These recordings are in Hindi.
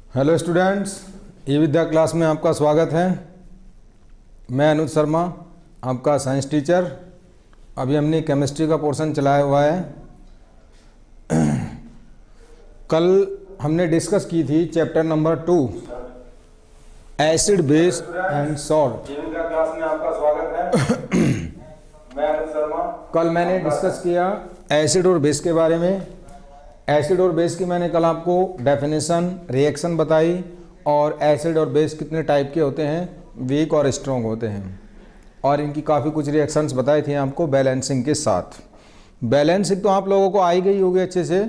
हेलो स्टूडेंट्स, ई विद्या क्लास में आपका स्वागत है। मैं अनुज शर्मा, आपका साइंस टीचर। अभी हमने केमिस्ट्री का पोर्शन चलाया हुआ है। कल हमने डिस्कस की थी chapter number 2 acid base and salt. E Vidya class में आपका स्वागत है। मैं अनुज शर्मा। कल मैंने डिस्कस किया एसिड और बेस के बारे में। एसिड और बेस की मैंने कल आपको डेफिनेशन, रिएक्शन बताई और एसिड और बेस कितने टाइप के होते हैं, वीक और स्ट्रॉन्ग होते हैं, और इनकी काफ़ी कुछ रिएक्शंस बताई थी आपको बैलेंसिंग के साथ। बैलेंसिंग तो आप लोगों को आई गई होगी अच्छे से,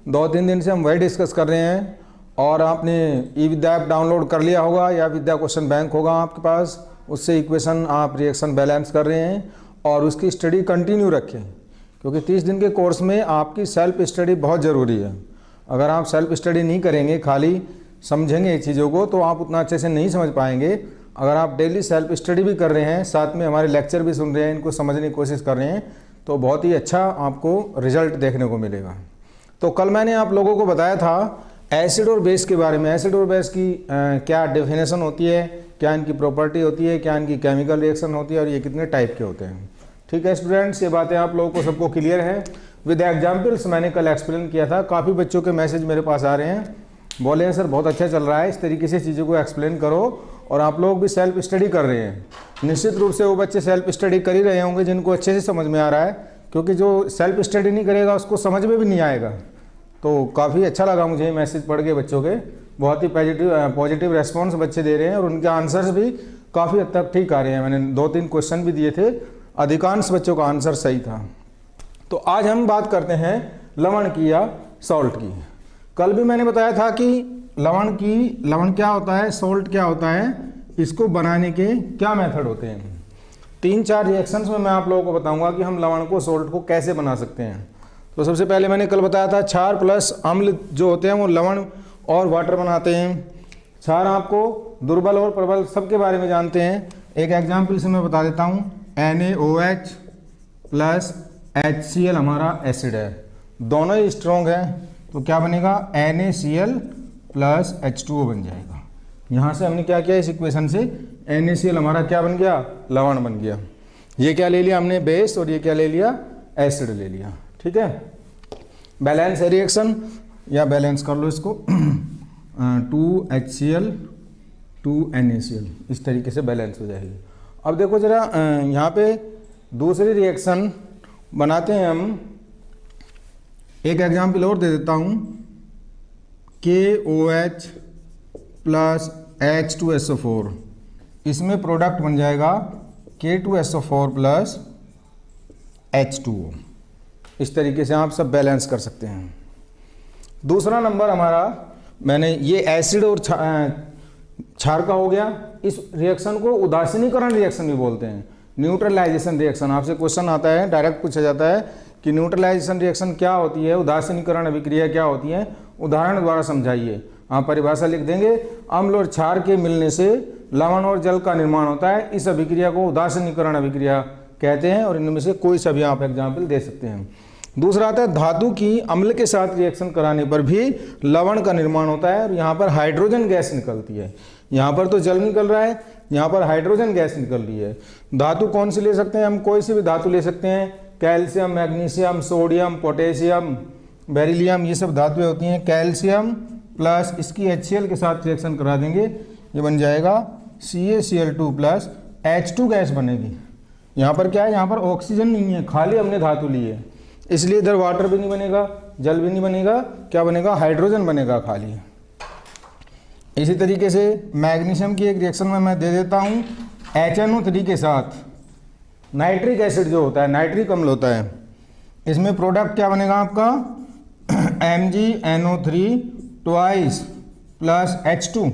2-3 दिन से हम वही डिस्कस कर रहे हैं। और आपने ई विद्या ऐप डाउनलोड कर लिया होगा या विद्या क्वेश्चन बैंक होगा आपके पास, उससे इक्वेशन आप रिएक्शन बैलेंस कर रहे हैं और उसकी स्टडी कंटिन्यू रखें, क्योंकि 30 दिन के कोर्स में आपकी सेल्फ स्टडी बहुत ज़रूरी है। अगर आप सेल्फ स्टडी नहीं करेंगे, खाली समझेंगे चीज़ों को, तो आप उतना अच्छे से नहीं समझ पाएंगे। अगर आप डेली सेल्फ स्टडी भी कर रहे हैं, साथ में हमारे लेक्चर भी सुन रहे हैं, इनको समझने की कोशिश कर रहे हैं, तो बहुत ही अच्छा आपको रिजल्ट देखने को मिलेगा। तो कल मैंने आप लोगों को बताया था एसिड और बेस के बारे में। एसिड और बेस की क्या डेफिनेशन होती है, क्या इनकी प्रॉपर्टी होती है, क्या इनकी केमिकल रिएक्शन होती है और ये कितने टाइप के होते हैं। ठीक है स्टूडेंट्स, ये बातें आप लोगों को सबको क्लियर है। विद एग्जाम्पल्स मैंने कल एक्सप्लेन किया था। काफ़ी बच्चों के मैसेज मेरे पास आ रहे हैं, बोले हैं सर बहुत अच्छा चल रहा है, इस तरीके से चीज़ों को एक्सप्लेन करो। और आप लोग भी सेल्फ स्टडी कर रहे हैं। निश्चित रूप से वो बच्चे सेल्फ स्टडी कर ही रहे होंगे जिनको अच्छे से समझ में आ रहा है, क्योंकि जो सेल्फ स्टडी नहीं करेगा उसको समझ में भी नहीं आएगा। तो काफ़ी अच्छा लगा मुझे मैसेज पढ़ के बच्चों के, बहुत ही पॉजिटिव रेस्पॉन्स बच्चे दे रहे हैं और उनके आंसर्स भी काफ़ी हद तक ठीक आ रहे हैं। मैंने 2-3 क्वेश्चन भी दिए थे, अधिकांश बच्चों का आंसर सही था। तो आज हम बात करते हैं लवण की या सॉल्ट की। कल भी मैंने बताया था कि लवण क्या होता है, सॉल्ट क्या होता है, इसको बनाने के क्या मेथड होते हैं। 3-4 रिएक्शंस में मैं आप लोगों को बताऊंगा कि हम लवण को, सॉल्ट को कैसे बना सकते हैं। तो सबसे पहले मैंने कल बताया था क्षार प्लस अम्ल जो होते हैं वो लवण और वाटर बनाते हैं। क्षार आपको दुर्बल और प्रबल सबके बारे में जानते हैं। एक एग्जाम्पल से मैं बता देता हूँ, NaOH प्लस HCl हमारा एसिड है, दोनों ही स्ट्रॉन्ग है, तो क्या बनेगा NaCl प्लस H2O बन जाएगा। यहाँ से हमने क्या किया, इस इक्वेशन से NaCl हमारा क्या बन गया, लवण बन गया। ये क्या ले लिया हमने, बेस, और ये क्या ले लिया, एसिड ले लिया। ठीक है, बैलेंस है रिएक्शन, या बैलेंस कर लो इसको 2HCl 2NaCl, इस तरीके से बैलेंस हो जाएगी। अब देखो जरा, यहाँ पे दूसरी रिएक्शन बनाते हैं हम। एक एग्जाम्पल और दे देता हूँ, KOH प्लस H2SO4, इसमें प्रोडक्ट बन जाएगा K2SO4 प्लस H2O। इस तरीके से आप सब बैलेंस कर सकते हैं। दूसरा नंबर हमारा, मैंने ये एसिड और क्षार का हो गया। इस रिएक्शन को उदासीनीकरण रिएक्शन भी बोलते हैं, न्यूट्रलाइजेशन रिएक्शन। आपसे क्वेश्चन आता है, डायरेक्ट पूछा जाता है कि न्यूट्रलाइजेशन रिएक्शन क्या होती है, उदासीनीकरण अभिक्रिया क्या होती है, उदाहरण द्वारा समझाइए। आप परिभाषा लिख देंगे, अम्ल और क्षार के मिलने से लवण और जल का निर्माण होता है, इस अभिक्रिया को उदासीनीकरण अभिक्रिया कहते हैं। और इनमें से कोई सा भी आप एग्जाम्पल दे सकते हैं। दूसरा आता है, धातु की अम्ल के साथ रिएक्शन कराने पर भी लवण का निर्माण होता है और यहाँ पर हाइड्रोजन गैस निकलती है। यहाँ पर तो जल निकल रहा है, यहाँ पर हाइड्रोजन गैस निकल रही है। धातु कौन सी ले सकते हैं हम, कोई सी भी धातु ले सकते हैं, calcium, magnesium, sodium, potassium, beryllium, ये सब धातुएं होती हैं। कैल्शियम प्लस इसकी HCl के साथ रिएक्शन करा देंगे, ये बन जाएगा CaCl2 प्लस H2 गैस बनेगी। यहाँ पर क्या है, यहाँ पर ऑक्सीजन नहीं है, खाली हमने धातु ली है, इसलिए इधर वाटर भी नहीं बनेगा, जल भी नहीं बनेगा, क्या बनेगा, हाइड्रोजन बनेगा खाली। इसी तरीके से मैग्नीशियम की एक रिएक्शन में मैं दे देता हूँ HNO3 के साथ नाइट्रिक एसिड जो होता है, नाइट्रिक अम्ल होता है, इसमें प्रोडक्ट क्या बनेगा आपका MgNO3 ट्वाइस प्लस H2।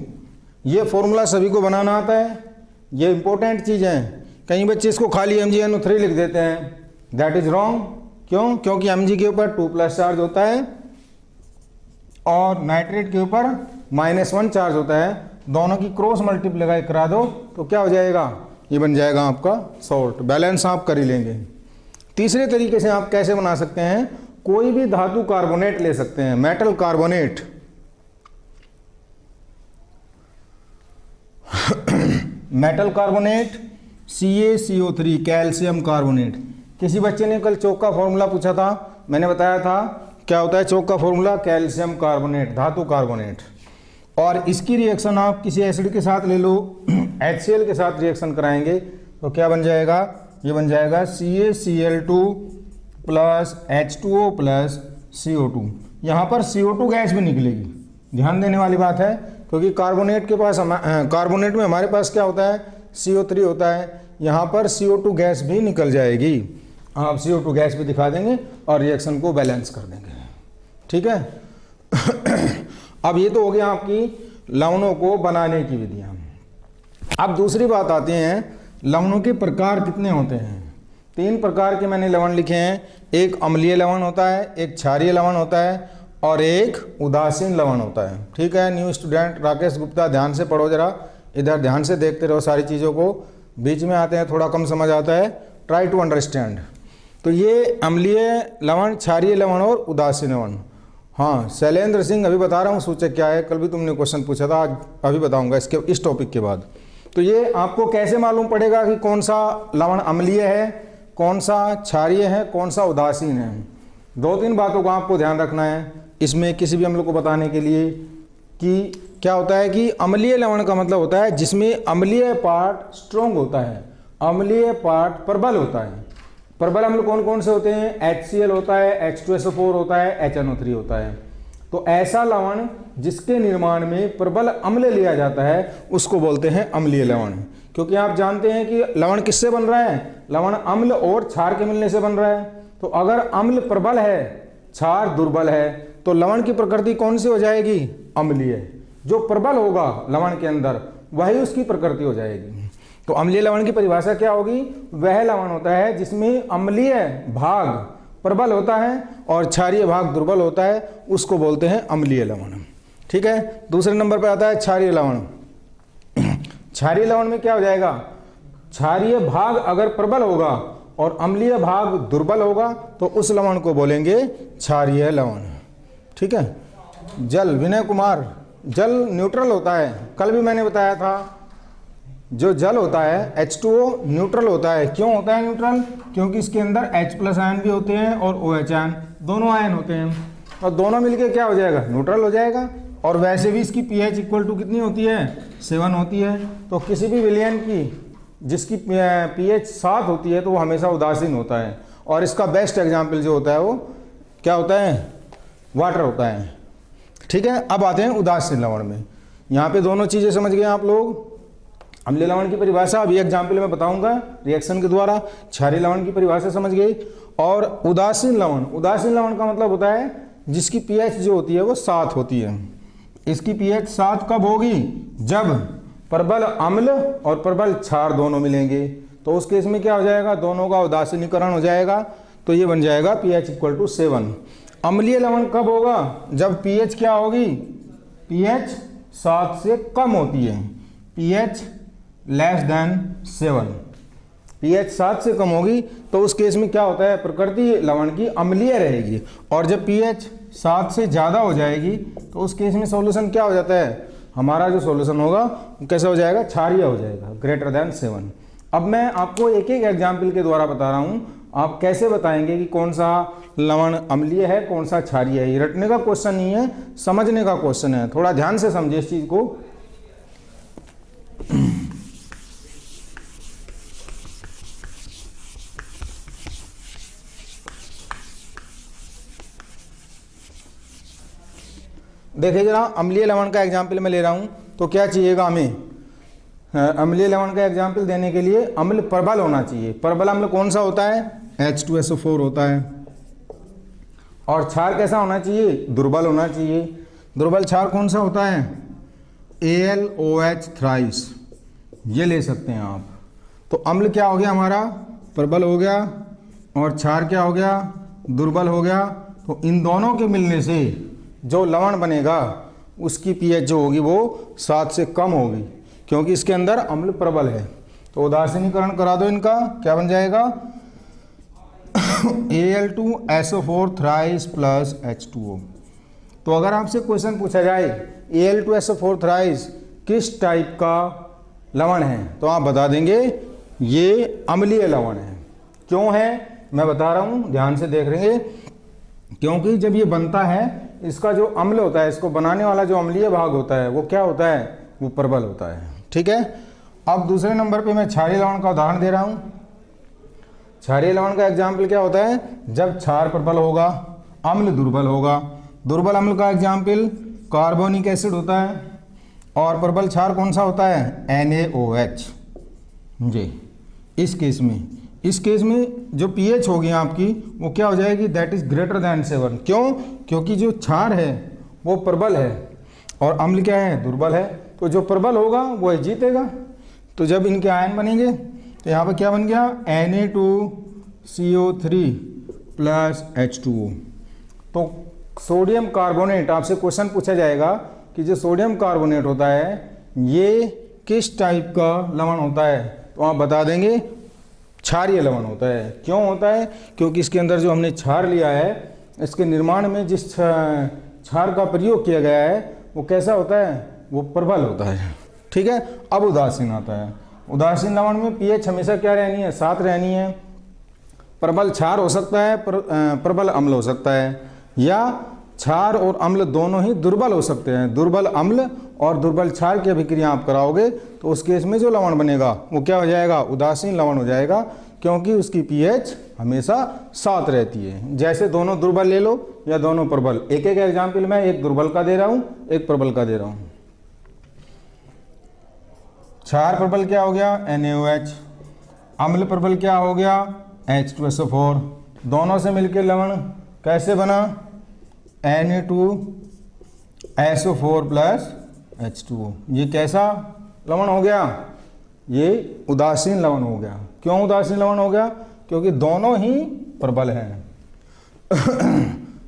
ये फॉर्मूला सभी को बनाना आता है, ये इंपॉर्टेंट चीज़ है। कई बच्चे इसको खाली MgNO3 लिख देते हैं, दैट इज रॉन्ग। क्यों, क्योंकि Mg के ऊपर 2+ चार्ज होता है और नाइट्रेट के ऊपर -1 चार्ज होता है। दोनों की क्रॉस मल्टीप्लाई करा दो तो क्या हो जाएगा, ये बन जाएगा आपका सॉल्ट। बैलेंस आप कर ही लेंगे। तीसरे तरीके से आप कैसे बना सकते हैं, कोई भी धातु कार्बोनेट ले सकते हैं, metal carbonate. Metal carbonate, CaCO3 calcium carbonate. किसी बच्चे ने कल चौक का फॉर्मूला पूछा था, मैंने बताया था क्या होता है चौक का फॉर्मूला, कैल्शियम कार्बोनेट, धातु कार्बोनेट। और इसकी रिएक्शन आप किसी एसिड के साथ ले लो, HCl के साथ रिएक्शन कराएंगे तो क्या बन जाएगा, ये बन जाएगा CaCl2 plus H2O plus CO2। यहाँ पर CO2 गैस भी निकलेगी, ध्यान देने वाली बात है, क्योंकि कार्बोनेट के पास कार्बोनेट में हमारे पास क्या होता है, CO3 होता है, यहाँ पर CO2 गैस भी निकल जाएगी। आप CO2 गैस भी दिखा देंगे और रिएक्शन को बैलेंस कर देंगे, ठीक है। अब ये तो हो गया आपकी लवणों को बनाने की विधियाँ। अब दूसरी बात आती है, लवणों के प्रकार कितने होते हैं। 3 प्रकार के मैंने लवण लिखे हैं, एक अम्लीय लवण होता है, एक क्षारीय लवण होता है और एक उदासीन लवण होता है, ठीक है। न्यू स्टूडेंट राकेश गुप्ता, ध्यान से पढ़ो जरा, इधर ध्यान से देखते रहो सारी चीज़ों को, बीच में आते हैं थोड़ा कम समझ आता है, ट्राई टू अंडरस्टैंड। तो ये अम्लीय लवण, क्षारीय लवण और उदासीन लवण। हाँ शैलेंद्र सिंह, अभी बता रहा हूँ सूचक क्या है, कल भी तुमने क्वेश्चन पूछा था, आज अभी बताऊँगा इस टॉपिक के बाद। तो ये आपको कैसे मालूम पड़ेगा कि कौन सा लवण अम्लीय है, कौन सा क्षारीय है, कौन सा उदासीन है। 2-3 बातों का आपको ध्यान रखना है इसमें किसी भी अम्ल को बताने के लिए, कि क्या होता है कि अम्लीय लवण का मतलब होता है जिसमें अम्लीय पार्ट स्ट्रॉन्ग होता है, अम्लीय पार्ट प्रबल होता है। प्रबल अम्ल कौन कौन से होते हैं, HCl होता है, H2SO4 होता है, HNO3 होता है। तो ऐसा लवण जिसके निर्माण में प्रबल अम्ल लिया जाता है उसको बोलते हैं अम्लीय लवण। क्योंकि आप जानते हैं कि लवण किससे बन रहा है, लवण अम्ल और क्षार के मिलने से बन रहा है। तो अगर अम्ल प्रबल है, क्षार दुर्बल है, तो लवण की प्रकृति कौन सी हो जाएगी, अम्लीय। जो प्रबल होगा लवण के अंदर वही उसकी प्रकृति हो जाएगी। तो अम्लीय लवण की परिभाषा क्या होगी, वह लवण होता है जिसमें अम्लीय भाग प्रबल होता है और क्षारीय भाग दुर्बल होता है, उसको बोलते हैं अम्लीय लवण, ठीक है। दूसरे नंबर पर आता है क्षारीय लवण। क्षारीय लवण में क्या हो जाएगा, क्षारीय भाग अगर प्रबल होगा और अम्लीय भाग दुर्बल होगा तो उस लवण को बोलेंगे क्षारीय लवण, ठीक है। जल, विनय कुमार, जल न्यूट्रल होता है, कल भी मैंने बताया था, जो जल होता है H2O न्यूट्रल होता है। क्यों होता है न्यूट्रल, क्योंकि इसके अंदर H+ आयन भी होते हैं और OH आयन, दोनों आयन होते हैं, और दोनों मिलके क्या हो जाएगा, न्यूट्रल हो जाएगा। और वैसे भी इसकी pH इक्वल टू कितनी होती है, 7 होती है। तो किसी भी विलयन की जिसकी pH 7 होती है तो वो हमेशा उदासीन होता है। और इसका बेस्ट एग्जाम्पल जो होता है वो क्या होता है, वाटर होता है, ठीक है। अब आते हैं उदासीन लवण में। यहाँ पे दोनों चीज़ें समझ गए आप लोग। अम्लीय लवण की परिभाषा अभी एग्जाम्पल में बताऊंगा रिएक्शन के द्वारा, क्षारीय लवण की परिभाषा समझ गई। और उदासीन लवण, उदासीन लवण का मतलब होता है जिसकी pH जो होती है वो 7 होती है। इसकी pH 7 कब होगी, जब प्रबल अम्ल और प्रबल क्षार दोनों मिलेंगे, तो उस केस में क्या हो जाएगा, दोनों का उदासीनीकरण हो जाएगा, तो ये बन जाएगा pH इक्वल टू 7। अम्लीय लवण कब होगा, जब pH क्या होगी, pH 7 से कम होती है, pH लेस देन 7, pH 7 से कम होगी तो उस केस में क्या होता है, प्रकृति लवण की अम्लीय रहेगी। और जब pH 7 से ज़्यादा हो जाएगी तो उस केस में सॉल्यूशन क्या हो जाता है, हमारा जो सॉल्यूशन होगा वो कैसे हो जाएगा, क्षारीय हो जाएगा, ग्रेटर देन 7। अब मैं आपको एक एक एग्जाम्पल के द्वारा बता रहा हूँ, आप कैसे बताएंगे कि कौन सा लवण अम्लीय है, कौन सा क्षारीय है। ये रटने का क्वेश्चन नहीं है, समझने का क्वेश्चन है। थोड़ा ध्यान से समझिए इस चीज़ को। देखिए जरा, अम्लीय लवण का एग्जाम्पल मैं ले रहा हूँ तो क्या चाहिएगा हमें, अम्लीय लवण का एग्जाम्पल देने के लिए अम्ल प्रबल होना चाहिए। प्रबल अम्ल कौन सा होता है, H2SO4 होता है। और क्षार कैसा होना चाहिए, दुर्बल होना चाहिए। दुर्बल क्षार कौन सा होता है, AlOH थ्राइस, ये ले सकते हैं आप। तो अम्ल क्या हो गया हमारा, प्रबल हो गया, और क्षार क्या हो गया, दुर्बल हो गया। तो इन दोनों के मिलने से जो लवण बनेगा उसकी pH जो होगी वो 7 से कम होगी, क्योंकि इसके अंदर अम्ल प्रबल है। तो उदासीनीकरण करा दो इनका, क्या बन जाएगा Al2SO4 थ्राइस प्लस H2O। तो अगर आपसे क्वेश्चन पूछा जाए Al2SO4 थ्राइस किस टाइप का लवण है तो आप बता देंगे ये अम्लीय लवण है। क्यों है मैं बता रहा हूँ, ध्यान से देख रहे हैं। क्योंकि जब ये बनता है इसका जो अम्ल होता है, इसको बनाने वाला जो अम्लीय भाग होता है वो क्या होता है, वो प्रबल होता है। ठीक है। अब दूसरे नंबर पे मैं क्षारीय लवण का उदाहरण दे रहा हूँ। क्षारीय लवण का एग्जाम्पल क्या होता है, जब क्षार प्रबल होगा अम्ल दुर्बल होगा। दुर्बल अम्ल का एग्जाम्पल कार्बोनिक एसिड होता है और प्रबल क्षार कौन सा होता है, NaOH। जी इस केस में जो pH होगी आपकी वो क्या हो जाएगी, दैट इज ग्रेटर दैन 7। क्यों, क्योंकि जो क्षार है वो प्रबल है और अम्ल क्या है, दुर्बल है। तो जो प्रबल होगा वो जीतेगा। तो जब इनके आयन बनेंगे तो यहाँ पर क्या बन गया, Na2CO3 प्लस H2O। तो सोडियम कार्बोनेट, आपसे क्वेश्चन पूछा जाएगा कि जो सोडियम कार्बोनेट होता है ये किस टाइप का लवण होता है, तो आप बता देंगे क्षारीय लवण होता है। क्यों होता है, क्योंकि इसके अंदर जो हमने क्षार लिया है, इसके निर्माण में जिस क्षार का प्रयोग किया गया है वो कैसा होता है, वो प्रबल होता है। ठीक है। अब उदासीन आता है। उदासीन लवण में pH हमेशा क्या रहनी है, 7 रहनी है। प्रबल क्षार हो सकता है, प्रबल अम्ल हो सकता है, या क्षार और अम्ल दोनों ही दुर्बल हो सकते हैं। दुर्बल अम्ल और दुर्बल क्षार की अभिक्रिया आप कराओगे तो उस केस में जो लवण बनेगा वो क्या हो जाएगा, उदासीन लवण हो जाएगा, क्योंकि उसकी pH हमेशा 7 रहती है। जैसे दोनों दुर्बल ले लो या दोनों प्रबल। एक एक एग्जाम्पल मैं एक दुर्बल का दे रहा हूँ, एक प्रबल का दे रहा हूँ। क्षार प्रबल क्या हो गया, NaOH। अम्ल प्रबल क्या हो गया, H2SO4। दोनों से मिलकर लवण कैसे बना, Na2SO4 प्लस H2O। ये कैसा लवण हो गया, ये उदासीन लवण हो गया। क्यों उदासीन लवण हो गया, क्योंकि दोनों ही प्रबल हैं।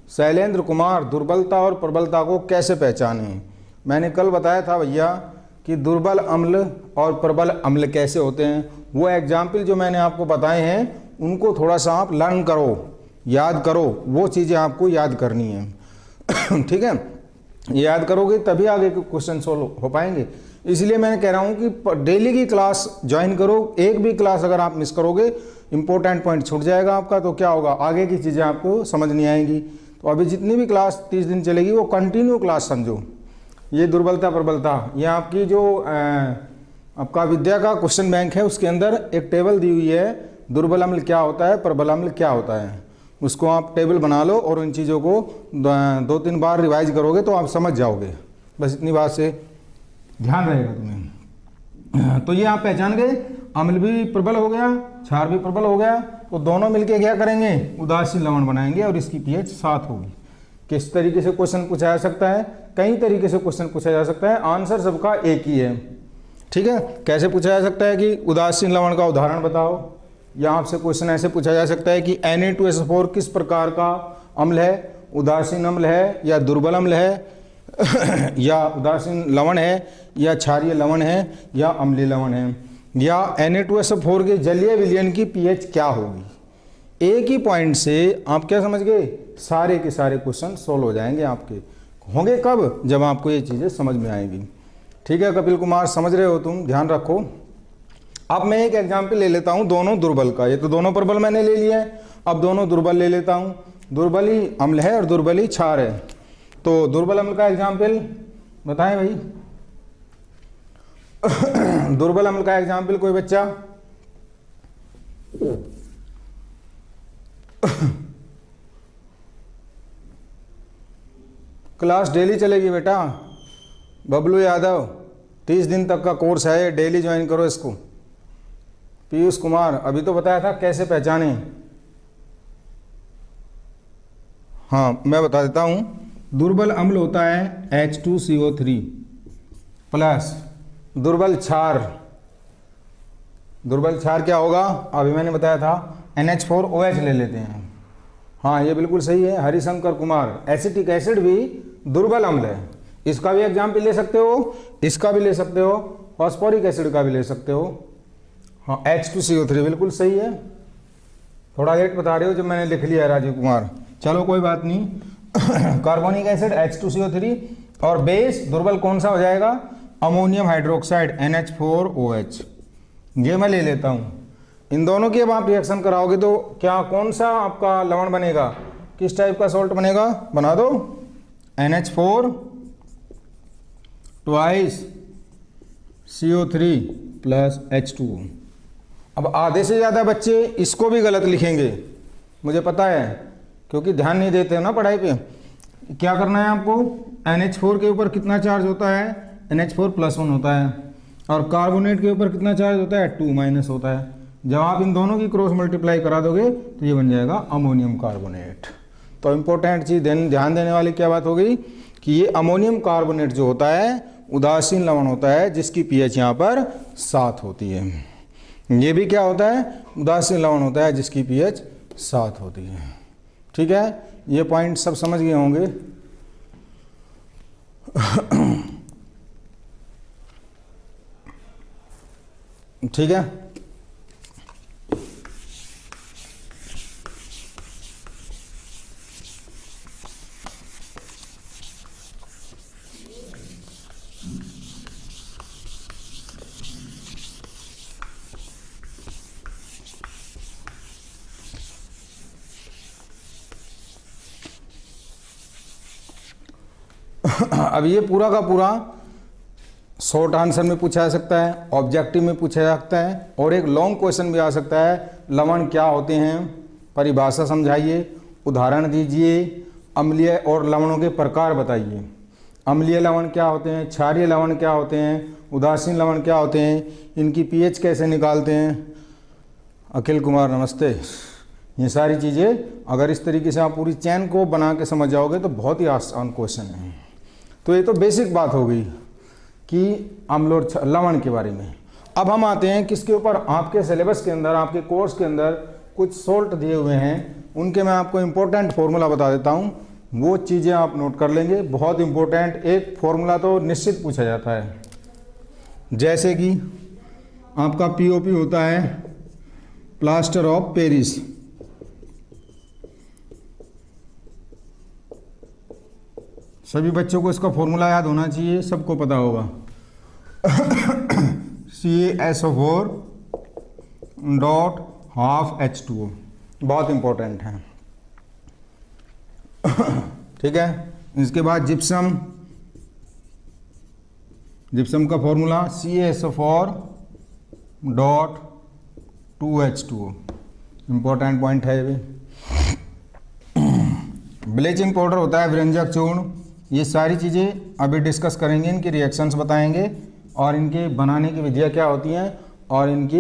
शैलेंद्र कुमार, दुर्बलता और प्रबलता को कैसे पहचानें। मैंने कल बताया था भैया कि दुर्बल अम्ल और प्रबल अम्ल कैसे होते हैं। वो एग्जाम्पल जो मैंने आपको बताए हैं उनको थोड़ा सा आप लर्न करो, याद करो, वो चीज़ें आपको याद करनी है। ठीक है, याद करोगे तभी आगे के क्वेश्चन सोल्व हो पाएंगे। इसलिए मैं कह रहा हूँ कि डेली की क्लास ज्वाइन करो। एक भी क्लास अगर आप मिस करोगे इंपॉर्टेंट पॉइंट छूट जाएगा आपका, तो क्या होगा, आगे की चीज़ें आपको समझ नहीं आएंगी। तो अभी जितनी भी क्लास 30 दिन चलेगी वो कंटिन्यू क्लास समझो। ये दुर्बलता प्रबलता, ये आपकी जो आपका विद्या का क्वेश्चन बैंक है उसके अंदर एक टेबल दी हुई है, दुर्बल अम्ल क्या होता है, प्रबल अम्ल क्या होता है। उसको आप टेबल बना लो और इन चीज़ों को 2-3 बार रिवाइज करोगे तो आप समझ जाओगे। बस इतनी बात से ध्यान रहेगा तुम्हें। तो ये आप पहचान गए, अम्ल भी प्रबल हो गया, क्षार भी प्रबल हो गया, तो दोनों मिलके क्या करेंगे, उदासीन लवण बनाएंगे और इसकी pH 7 होगी। किस तरीके से क्वेश्चन पूछा जा सकता है, कई तरीके से क्वेश्चन पूछा जा सकता है, आंसर सबका एक ही है। ठीक है, कैसे पूछा जा सकता है कि उदासीन लवण का उदाहरण बताओ, या आपसे क्वेश्चन ऐसे पूछा जा सकता है कि Na2SO4 किस प्रकार का अम्ल है, उदासीन अम्ल है या दुर्बल अम्ल है या उदासीन लवण है या क्षारीय लवण है या अम्लीय लवण है, या Na2SO4 के जलीय विलयन की pH क्या होगी। एक ही पॉइंट से आप क्या समझ गए, सारे के सारे क्वेश्चन सोल्व हो जाएंगे आपके। होंगे कब, जब आपको ये चीज़ें समझ में आएंगी। ठीक है कपिल कुमार, समझ रहे हो तुम, ध्यान रखो। अब मैं एक एग्जाम्पल ले लेता हूँ दोनों दुर्बल का। ये तो दोनों प्रबल मैंने ले लिया है, अब दोनों दुर्बल ले लेता हूँ। दुर्बल ही अम्ल है और दुर्बल ही क्षार है। तो दुर्बल अम्ल का एग्जाम्पल बताएं भाई। दुर्बल अम्ल का एग्जाम्पल कोई बच्चा। क्लास डेली चलेगी बेटा। बबलू यादव, 30 दिन तक का कोर्स है, डेली ज्वाइन करो इसको। पीयूष कुमार, अभी तो बताया था कैसे पहचाने। हाँ मैं बता देता हूँ। दुर्बल अम्ल होता है H2CO3 प्लस दुर्बल क्षार। दुर्बल क्षार क्या होगा, अभी मैंने बताया था NH4OH ले लेते हैं। हाँ ये बिल्कुल सही है हरिशंकर कुमार। एसिटिक एसिड भी दुर्बल अम्ल है, इसका भी एग्जाम्पल ले सकते हो, इसका भी ले सकते हो, फॉस्फोरिक एसिड का भी ले सकते हो। हाँ H2CO3 बिल्कुल सही है। थोड़ा लेट बता रहे हो जब मैंने लिख लिया है राजीव कुमार, चलो कोई बात नहीं। कार्बोनिक एसिड H2CO3 और बेस दुर्बल कौन सा हो जाएगा, अमोनियम हाइड्रोक्साइड NH4OH, ये मैं ले लेता हूँ। इन दोनों की अब आप रिएक्शन कराओगे तो क्या कौन सा आपका लवण बनेगा, किस टाइप का सॉल्ट बनेगा, बना दो। NH4 twice CO3 plus H2O। अब आधे से ज़्यादा बच्चे इसको भी गलत लिखेंगे, मुझे पता है, क्योंकि ध्यान नहीं देते हो ना पढ़ाई पे। क्या करना है आपको, NH4 के ऊपर कितना चार्ज होता है, NH4+1 होता है, और कार्बोनेट के ऊपर कितना चार्ज होता है, 2- होता है। जब आप इन दोनों की क्रॉस मल्टीप्लाई करा दोगे तो ये बन जाएगा अमोनियम कार्बोनेट। तो इम्पोर्टेंट चीज़ ध्यान देने वाली क्या बात हो गई कि ये अमोनियम कार्बोनेट जो होता है उदासीन लवण होता है, जिसकी pH यहाँ पर 7 होती है। ये भी क्या होता है, उदासीन लवण होता है जिसकी pH 7 होती है। ठीक है, ये पॉइंट सब समझ गए होंगे। ठीक है, अब ये पूरा का पूरा शॉर्ट आंसर में पूछा जा सकता है, ऑब्जेक्टिव में पूछा जा सकता है, और एक लॉन्ग क्वेश्चन भी आ सकता है। लवण क्या होते हैं, परिभाषा समझाइए, उदाहरण दीजिए, अम्लीय और लवणों के प्रकार बताइए। अम्लीय लवण क्या होते हैं, क्षारीय लवण क्या होते हैं, उदासीन लवण क्या होते हैं, इनकी pH कैसे निकालते हैं। अखिल कुमार नमस्ते। ये सारी चीज़ें अगर इस तरीके से आप पूरी चैन को बना के समझ जाओगे तो बहुत ही आसान क्वेश्चन है। तो ये तो बेसिक बात हो गई कि अम्ल और लवण के बारे में। अब हम आते हैं किसके ऊपर, आपके सिलेबस के अंदर, आपके कोर्स के अंदर कुछ सॉल्ट दिए हुए हैं, उनके मैं आपको इम्पोर्टेंट फॉर्मूला बता देता हूँ, वो चीज़ें आप नोट कर लेंगे। बहुत इम्पोर्टेंट एक फॉर्मूला तो निश्चित पूछा जाता है, जैसे कि आपका POP होता है प्लास्टर ऑफ पेरिस। सभी बच्चों को इसका फॉर्मूला याद होना चाहिए, सबको पता होगा। CaSO4 डॉट हाफ H2O, बहुत इंपॉर्टेंट है। ठीक है, इसके बाद जिप्सम, जिप्सम का formula CaSO4 dot 2H2O, important point है ये भी। ब्लीचिंग पाउडर होता है व्यंजक चूर्ण। ये सारी चीज़ें अभी डिस्कस करेंगे, इनकी रिएक्शंस बताएंगे और इनके बनाने की विधियाँ क्या होती हैं और इनकी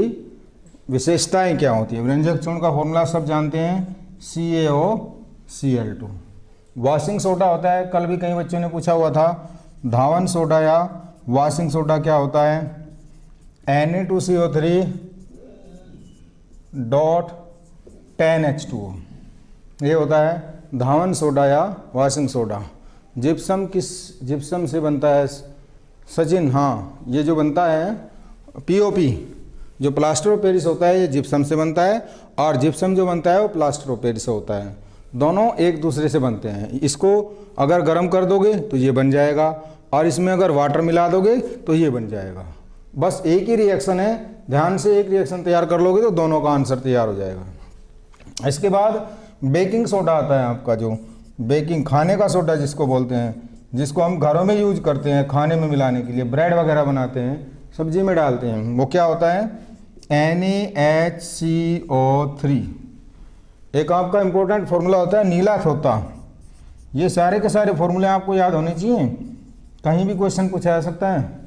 विशेषताएं क्या होती हैं। व्यंजक चूर्ण का फॉर्मूला सब जानते हैं, CaOCl2। वॉशिंग सोडा होता है, कल भी कई बच्चों ने पूछा हुआ था, धावन सोडा या वॉशिंग सोडा क्या होता है, Na2CO3 डॉट 10H2O, ये होता है धावन सोडा या वॉशिंग सोडा। जिप्सम किस जिप्सम से बनता है सचिन? हाँ, ये जो बनता है POP, जो प्लास्टर ऑफ पेरिस होता है, ये जिप्सम से बनता है, और जिप्सम जो बनता है वो प्लास्टर ऑफ पेरिस से होता है। दोनों एक दूसरे से बनते हैं। इसको अगर गर्म कर दोगे तो ये बन जाएगा, और इसमें अगर वाटर मिला दोगे तो ये बन जाएगा। बस एक ही रिएक्शन है, ध्यान से एक रिएक्शन तैयार कर लोगे तो दोनों का आंसर तैयार हो जाएगा। इसके बाद बेकिंग सोडा आता है आपका, जो बेकिंग खाने का सोडा जिसको बोलते हैं, जिसको हम घरों में यूज करते हैं खाने में मिलाने के लिए, ब्रेड वगैरह बनाते हैं, सब्जी में डालते हैं, वो क्या होता है NaHCO3। एक आपका इंपॉर्टेंट फॉर्मूला होता है नीला थोता। ये सारे के सारे फॉर्मूले आपको याद होने चाहिए, कहीं भी क्वेश्चन पूछा जा सकता है।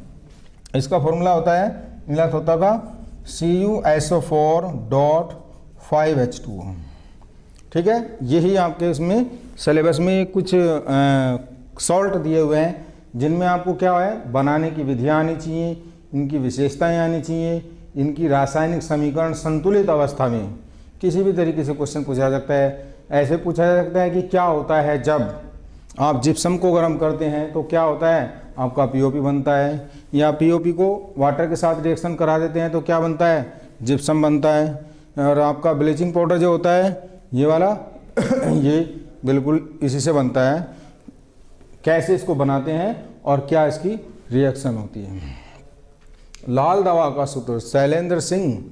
इसका फॉर्मूला होता है नीला थोता का CuSO4 डॉट 5H2O। ठीक है, यही आपके इसमें सिलेबस में कुछ सॉल्ट दिए हुए हैं, जिनमें आपको क्या है, बनाने की विधियाँ आनी चाहिए, इनकी विशेषताएं आनी चाहिए, इनकी रासायनिक समीकरण संतुलित अवस्था में किसी भी तरीके से क्वेश्चन पूछा जा सकता है। ऐसे पूछा जा सकता है कि क्या होता है जब आप जिप्सम को गर्म करते हैं तो क्या होता है, आपका POP बनता है, या POP को वाटर के साथ रिएक्शन करा देते हैं तो क्या बनता है, जिप्सम बनता है। और आपका ब्लीचिंग पाउडर जो होता है ये वाला ये बिल्कुल इसी से बनता है। कैसे इसको बनाते हैं और क्या इसकी रिएक्शन होती है। लाल दवा का सूत्र, शैलेंद्र सिंह,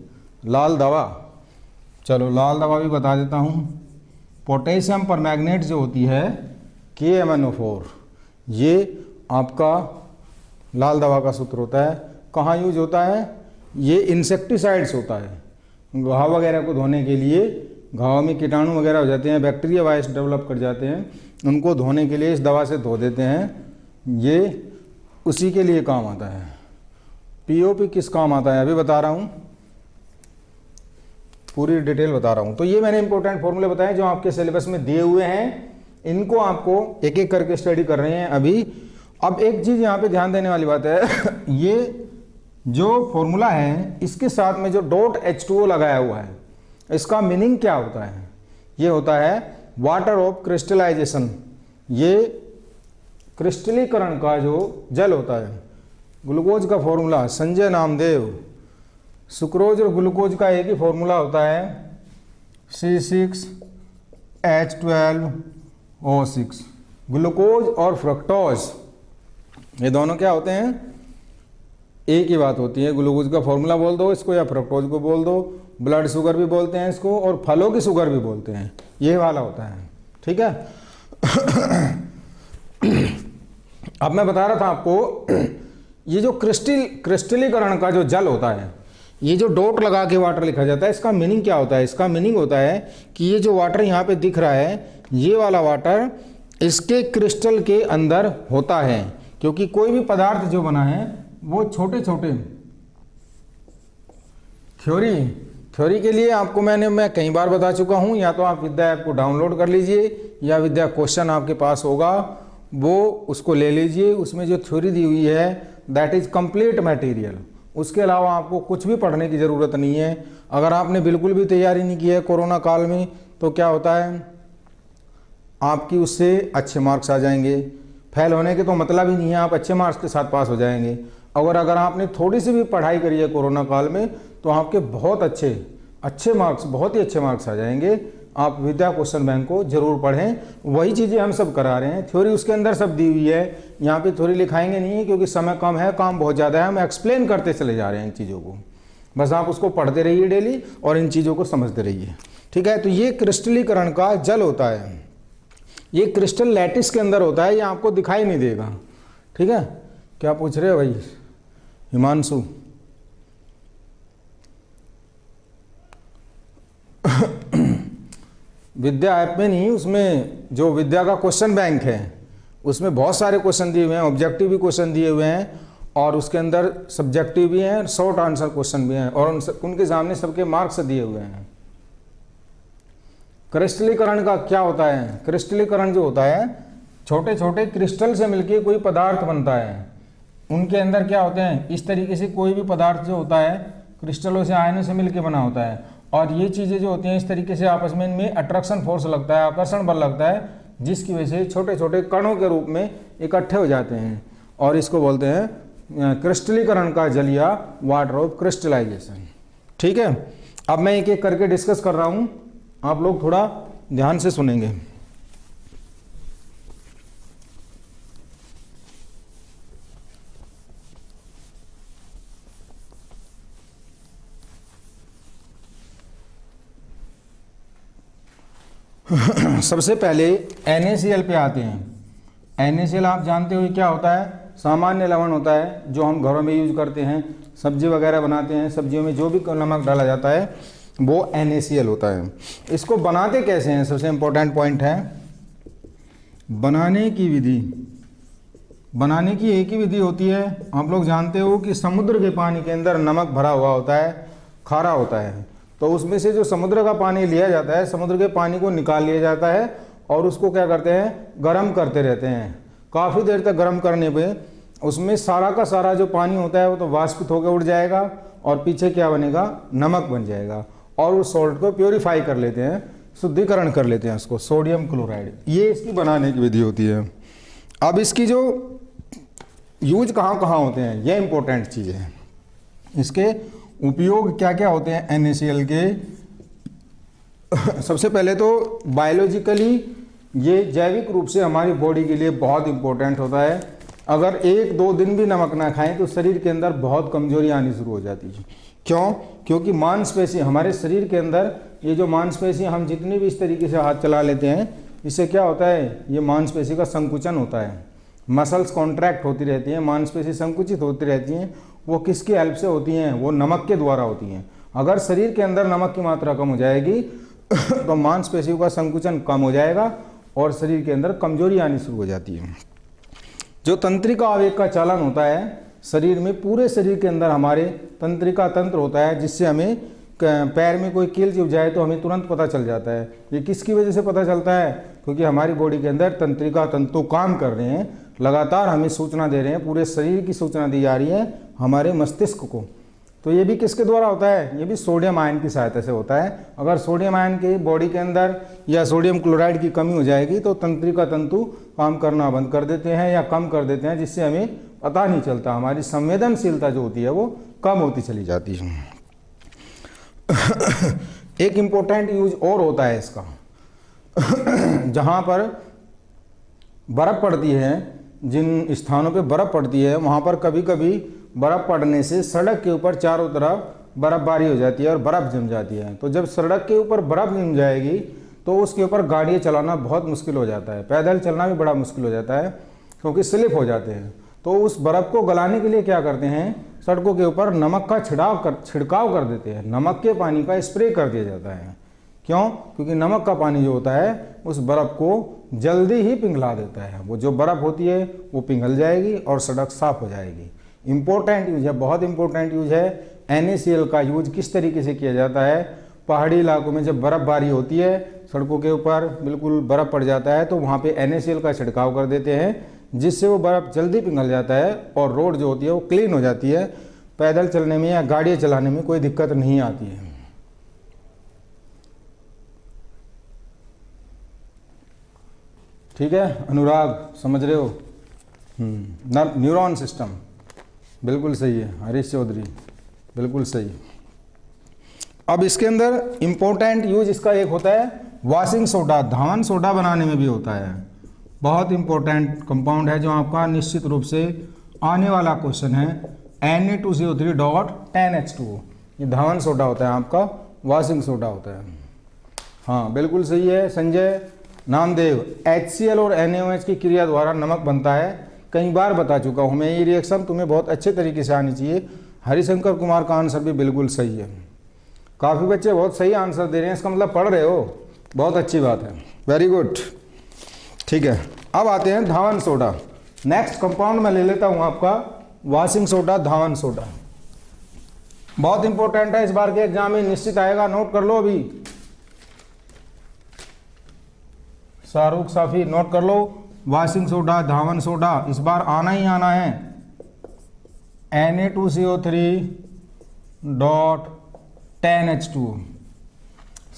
लाल दवा, चलो लाल दवा भी बता देता हूँ। पोटेशियम परमैंगनेट जो होती है KMnO4, ये आपका लाल दवा का सूत्र होता है। कहाँ यूज होता है? ये इंसेक्टिसाइड्स होता है, घाव वगैरह को धोने के लिए। घाव में कीटाणु वगैरह हो जाते हैं, बैक्टीरिया वायरस डेवलप कर जाते हैं, उनको धोने के लिए इस दवा से धो देते हैं। ये उसी के लिए काम आता है। POP किस काम आता है अभी बता रहा हूँ, पूरी डिटेल बता रहा हूँ। तो ये मैंने इंपॉर्टेंट फॉर्मूले बताए जो आपके सिलेबस में दिए हुए हैं, इनको आपको एक एक करके स्टडी कर रहे हैं अभी। अब एक चीज़ यहाँ पे ध्यान देने वाली बात है ये जो फॉर्मूला है इसके साथ में जो .H2O लगाया हुआ है, इसका मीनिंग क्या होता है? ये होता है वाटर ऑफ क्रिस्टलाइजेशन। ये क्रिस्टलीकरण का जो जल होता है। ग्लूकोज का फॉर्मूला संजय नामदेव, सुक्रोज और ग्लूकोज का एक ही फॉर्मूला होता है C6H12O6। ग्लूकोज और फ्रक्टोज ये दोनों क्या होते हैं? एक ही बात होती है। ग्लूकोज का फॉर्मूला बोल दो इसको, या फ्रक्टोज को बोल दो। ब्लड शुगर भी बोलते हैं इसको, और फलों की शुगर भी बोलते हैं, ये वाला होता है। ठीक है। अब मैं बता रहा था आपको, ये जो क्रिस्टलीकरण का जो जल होता है, ये जो डॉट लगा के वाटर लिखा जाता है, इसका मीनिंग क्या होता है? इसका मीनिंग होता है कि ये जो वाटर यहाँ पे दिख रहा है, ये वाला वाटर इसके क्रिस्टल के अंदर होता है। क्योंकि कोई भी पदार्थ जो बना है वो छोटे छोटे, थ्योरी के लिए आपको मैं कई बार बता चुका हूँ। या तो आप विद्या ऐप को डाउनलोड कर लीजिए, या विद्या क्वेश्चन आपके पास होगा वो उसको ले लीजिए। उसमें जो थ्योरी दी हुई है दैट इज़ कंप्लीट मटेरियल। उसके अलावा आपको कुछ भी पढ़ने की ज़रूरत नहीं है। अगर आपने बिल्कुल भी तैयारी नहीं की है कोरोना काल में, तो क्या होता है, आपकी उससे अच्छे मार्क्स आ जाएंगे। फेल होने के तो मतलब ही नहीं है, आप अच्छे मार्क्स के साथ पास हो जाएंगे। अगर आपने थोड़ी सी भी पढ़ाई करी है कोरोना काल में, तो आपके बहुत अच्छे मार्क्स, बहुत ही अच्छे मार्क्स आ जाएंगे। आप विद्या क्वेश्चन बैंक को जरूर पढ़ें। वही चीज़ें हम सब करा रहे हैं। थ्योरी उसके अंदर सब दी हुई है, यहाँ पे थ्योरी लिखाएंगे नहीं क्योंकि समय कम है, काम बहुत ज़्यादा है। हम एक्सप्लेन करते चले जा रहे हैं इन चीज़ों को। बस आप उसको पढ़ते रहिए डेली और इन चीज़ों को समझते रहिए। ठीक है। तो ये क्रिस्टलीकरण का जल होता है, ये क्रिस्टल लैटिस के अंदर होता है, ये आपको दिखाई नहीं देगा। ठीक है। क्या पूछ रहे हो भाई हिमांशु? विद्या ऐप में नहीं, उसमें जो विद्या का क्वेश्चन बैंक है उसमें बहुत सारे क्वेश्चन दिए हुए हैं, ऑब्जेक्टिव भी क्वेश्चन दिए हुए हैं, और उसके अंदर सब्जेक्टिव भी हैं, शॉर्ट आंसर क्वेश्चन भी हैं, और उनके सामने सबके मार्क्स दिए हुए हैं। क्रिस्टलीकरण का क्या होता है? क्रिस्टलीकरण जो होता है, छोटे छोटे क्रिस्टल से मिलकर कोई पदार्थ बनता है। उनके अंदर क्या होते हैं, इस तरीके से कोई भी पदार्थ जो होता है क्रिस्टलों से, आयनों से मिलकर बना होता है। और ये चीज़ें जो होती हैं इस तरीके से आपस में इनमें अट्रैक्शन फोर्स लगता है, आकर्षण बल लगता है, जिसकी वजह से छोटे छोटे कणों के रूप में इकट्ठे हो जाते हैं, और इसको बोलते हैं क्रिस्टलीकरण का जल या वाटर ऑफ क्रिस्टलाइजेशन। ठीक है। अब मैं एक एक करके डिस्कस कर रहा हूँ, आप लोग थोड़ा ध्यान से सुनेंगे। सबसे पहले NaCl पे आते हैं। NaCl आप जानते हो क्या होता है? सामान्य लवण होता है जो हम घरों में यूज करते हैं, सब्जी वगैरह बनाते हैं, सब्जियों में जो भी नमक डाला जाता है वो NaCl होता है। इसको बनाते कैसे हैं, सबसे इम्पोर्टेंट पॉइंट है बनाने की विधि। बनाने की एक ही विधि होती है। आप लोग जानते हो कि समुद्र के पानी के अंदर नमक भरा हुआ होता है, खारा होता है, तो उसमें से जो समुद्र का पानी लिया जाता है, समुद्र के पानी को निकाल लिया जाता है और उसको क्या करते हैं, गर्म करते रहते हैं। काफ़ी देर तक गर्म करने पे उसमें सारा का सारा जो पानी होता है वो तो वाष्पित होकर उड़ जाएगा, और पीछे क्या बनेगा, नमक बन जाएगा, और उस सॉल्ट को प्योरीफाई कर लेते हैं, शुद्धिकरण कर लेते हैं उसको, सोडियम क्लोराइड। ये इसकी बनाने की विधि होती है। अब इसकी जो यूज कहाँ कहाँ होते हैं, ये इंपॉर्टेंट चीज़ है। इसके उपयोग क्या क्या होते हैं NaCl के? सबसे पहले तो बायोलॉजिकली ये जैविक रूप से हमारी बॉडी के लिए बहुत इंपॉर्टेंट होता है। अगर 1-2 दिन भी नमक ना खाएं तो शरीर के अंदर बहुत कमजोरी आनी शुरू हो जाती है। क्यों? क्योंकि मांसपेशी हमारे शरीर के अंदर, ये जो मांसपेशी हम जितनी भी इस तरीके से हाथ चला लेते हैं, इससे क्या होता है, ये मांसपेशी का संकुचन होता है, मसल्स कॉन्ट्रैक्ट होती रहती हैं, मांसपेशी संकुचित होती रहती हैं। वो किसकी हेल्प से होती हैं? वो नमक के द्वारा होती हैं। अगर शरीर के अंदर नमक की मात्रा कम हो जाएगी तो मांसपेशियों का संकुचन कम हो जाएगा और शरीर के अंदर कमजोरी आनी शुरू हो जाती है। जो तंत्रिका आवेग का चालन होता है शरीर में, पूरे शरीर के अंदर हमारे तंत्रिका तंत्र होता है, जिससे हमें पैर में कोई कील चुभ जाए तो हमें तुरंत पता चल जाता है। ये किसकी वजह से पता चलता है? क्योंकि हमारी बॉडी के अंदर तंत्रिका तंतु काम कर रहे हैं, लगातार हमें सूचना दे रहे हैं, पूरे शरीर की सूचना दी जा रही है हमारे मस्तिष्क को। तो ये भी किसके द्वारा होता है? ये भी सोडियम आयन की सहायता से होता है। अगर सोडियम आयन की बॉडी के अंदर या सोडियम क्लोराइड की कमी हो जाएगी तो तंत्रिका तंतु काम करना बंद कर देते हैं या कम कर देते हैं, जिससे हमें पता नहीं चलता, हमारी संवेदनशीलता जो होती है वो कम होती चली जाती है। एक इम्पोर्टेंट यूज और होता है इसका, जहाँ पर बर्फ़ पड़ती है, जिन स्थानों पे बर्फ़ पड़ती है वहाँ पर कभी कभी बर्फ़ पड़ने से सड़क के ऊपर चारों तरफ बर्फ़बारी हो जाती है और बर्फ़ जम जाती है। तो जब सड़क के ऊपर बर्फ़ जम जाएगी तो उसके ऊपर गाड़ियाँ चलाना बहुत मुश्किल हो जाता है, पैदल चलना भी बड़ा मुश्किल हो जाता है, क्योंकि स्लिप हो जाते हैं। तो उस बर्फ़ को गलाने के लिए क्या करते हैं, सड़कों के ऊपर नमक का छिड़काव कर देते हैं, नमक के पानी का स्प्रे कर दिया जाता है। क्यों? क्योंकि नमक का पानी जो होता है उस बर्फ़ को जल्दी ही पिघला देता है। वो जो बर्फ़ होती है वो पिघल जाएगी और सड़क साफ हो जाएगी। इम्पोर्टेंट यूज है, बहुत इंपॉर्टेंट यूज है। NaCl का यूज किस तरीके से किया जाता है? पहाड़ी इलाकों में जब बर्फ़बारी होती है, सड़कों के ऊपर बिल्कुल बर्फ़ पड़ जाता है, तो वहाँ पे NaCl का छिड़काव कर देते हैं, जिससे वो बर्फ़ जल्दी पिघल जाता है और रोड जो होती है वो क्लीन हो जाती है। पैदल चलने में या गाड़ियाँ चलाने में कोई दिक्कत नहीं आती है। ठीक है अनुराग, समझ रहे हो? न्यूरॉन सिस्टम बिल्कुल सही है। हरीश चौधरी बिल्कुल सही। अब इसके अंदर इम्पोर्टेंट यूज इसका एक होता है वॉशिंग सोडा, धावन सोडा बनाने में भी होता है। बहुत इंपॉर्टेंट कंपाउंड है जो आपका निश्चित रूप से आने वाला क्वेश्चन है। Na2CO3.10H2 ये धावन सोडा होता है, आपका वॉशिंग सोडा होता है। हाँ बिल्कुल सही है संजय नामदेव। HCl और NaOH की क्रिया द्वारा नमक बनता है, कई बार बता चुका हूँ मैं। ये रिएक्शन तुम्हें बहुत अच्छे तरीके से आनी चाहिए। हरिशंकर कुमार का आंसर भी बिल्कुल सही है। काफ़ी बच्चे बहुत सही आंसर दे रहे हैं, इसका मतलब पढ़ रहे हो, बहुत अच्छी बात है, वेरी गुड। ठीक है, अब आते हैं धावन सोडा। नेक्स्ट कंपाउंड मैं ले लेता हूँ आपका वॉशिंग सोडा, धावन सोडा। बहुत इंपॉर्टेंट है, इस बार के एग्जाम में निश्चित आएगा, नोट कर लो अभी। शाहरुख साफी नोट कर लो, वॉशिंग सोडा, धावन सोडा इस बार आना ही आना है। Na2CO3.10H2।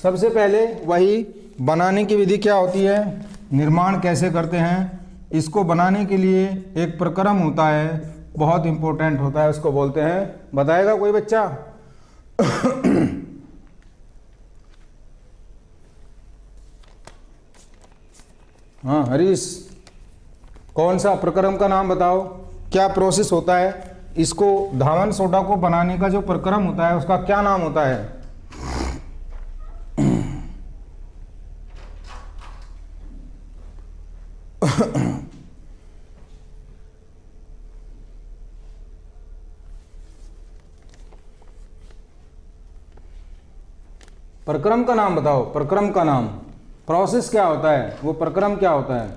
सबसे पहले वही बनाने की विधि क्या होती है, निर्माण कैसे करते हैं, इसको बनाने के लिए एक प्रक्रम होता है, बहुत इंपॉर्टेंट होता है, उसको बोलते हैं, बताएगा कोई बच्चा? हाँ हरीश, कौन सा प्रक्रम का नाम बताओ, क्या प्रोसेस होता है? इसको धावन सोडा को बनाने का जो प्रक्रम होता है उसका क्या नाम होता है? प्रक्रम का नाम बताओ, प्रक्रम का नाम, प्रोसेस क्या होता है, वो प्रक्रम क्या होता है?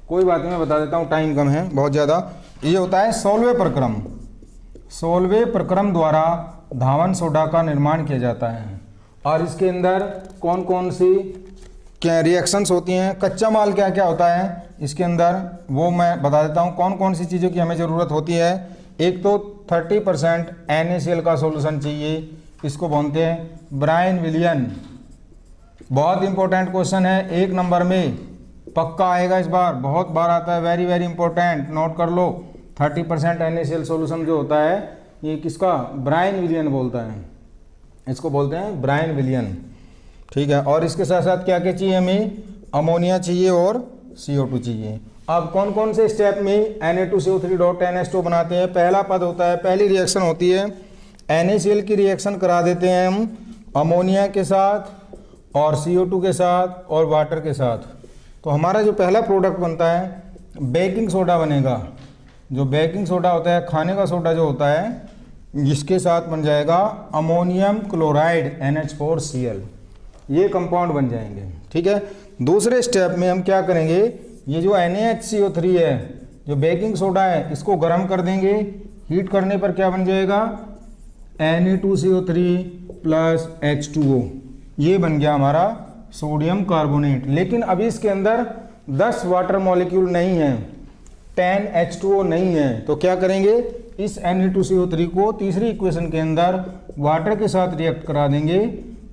कोई बात नहीं, मैं बता देता हूँ, टाइम कम है बहुत ज़्यादा। ये होता है सोलवे प्रक्रम। सोलवे प्रक्रम द्वारा धावन सोडा का निर्माण किया जाता है। और इसके अंदर कौन कौन सी क्या रिएक्शंस होती हैं, कच्चा माल क्या क्या होता है इसके अंदर, वो मैं बता देता हूँ। कौन कौन सी चीज़ों की हमें ज़रूरत होती है? एक तो 30% NaCl का सॉल्यूशन चाहिए, इसको बोलते हैं ब्रायन विलियन। बहुत इंपॉर्टेंट क्वेश्चन है, 1 नंबर में पक्का आएगा, इस बार बहुत बार आता है, वेरी वेरी इंपॉर्टेंट, नोट कर लो। 30% NaCl सॉल्यूशन जो होता है ये किसका, ब्रायन विलियन बोलता है, इसको बोलते हैं ब्रायन विलियन। ठीक है, और इसके साथ साथ क्या क्या चाहिए हमें, अमोनिया चाहिए और CO2 चाहिए। अब कौन कौन से स्टेप में Na2CO3.10H2 बनाते हैं? पहला पद होता है, पहली रिएक्शन होती है NaCl की रिएक्शन करा देते हैं हम अमोनिया के साथ और CO2 के साथ और वाटर के साथ। तो हमारा जो पहला प्रोडक्ट बनता है बेकिंग सोडा बनेगा। जो बेकिंग सोडा होता है, खाने का सोडा जो होता है, जिसके साथ बन जाएगा अमोनियम क्लोराइड NH4Cl, ये कंपाउंड बन जाएंगे। ठीक है। दूसरे स्टेप में हम क्या करेंगे, ये जो NaHCO3 है, जो बेकिंग सोडा है, इसको गर्म कर देंगे। हीट करने पर क्या बन जाएगा Na2CO3 प्लस H2O, ये बन गया हमारा सोडियम कार्बोनेट। लेकिन अभी इसके अंदर 10 वाटर मॉलिक्यूल नहीं है, 10 H2O नहीं है। तो क्या करेंगे, इस Na2CO3 को तीसरी इक्वेशन के अंदर वाटर के साथ रिएक्ट करा देंगे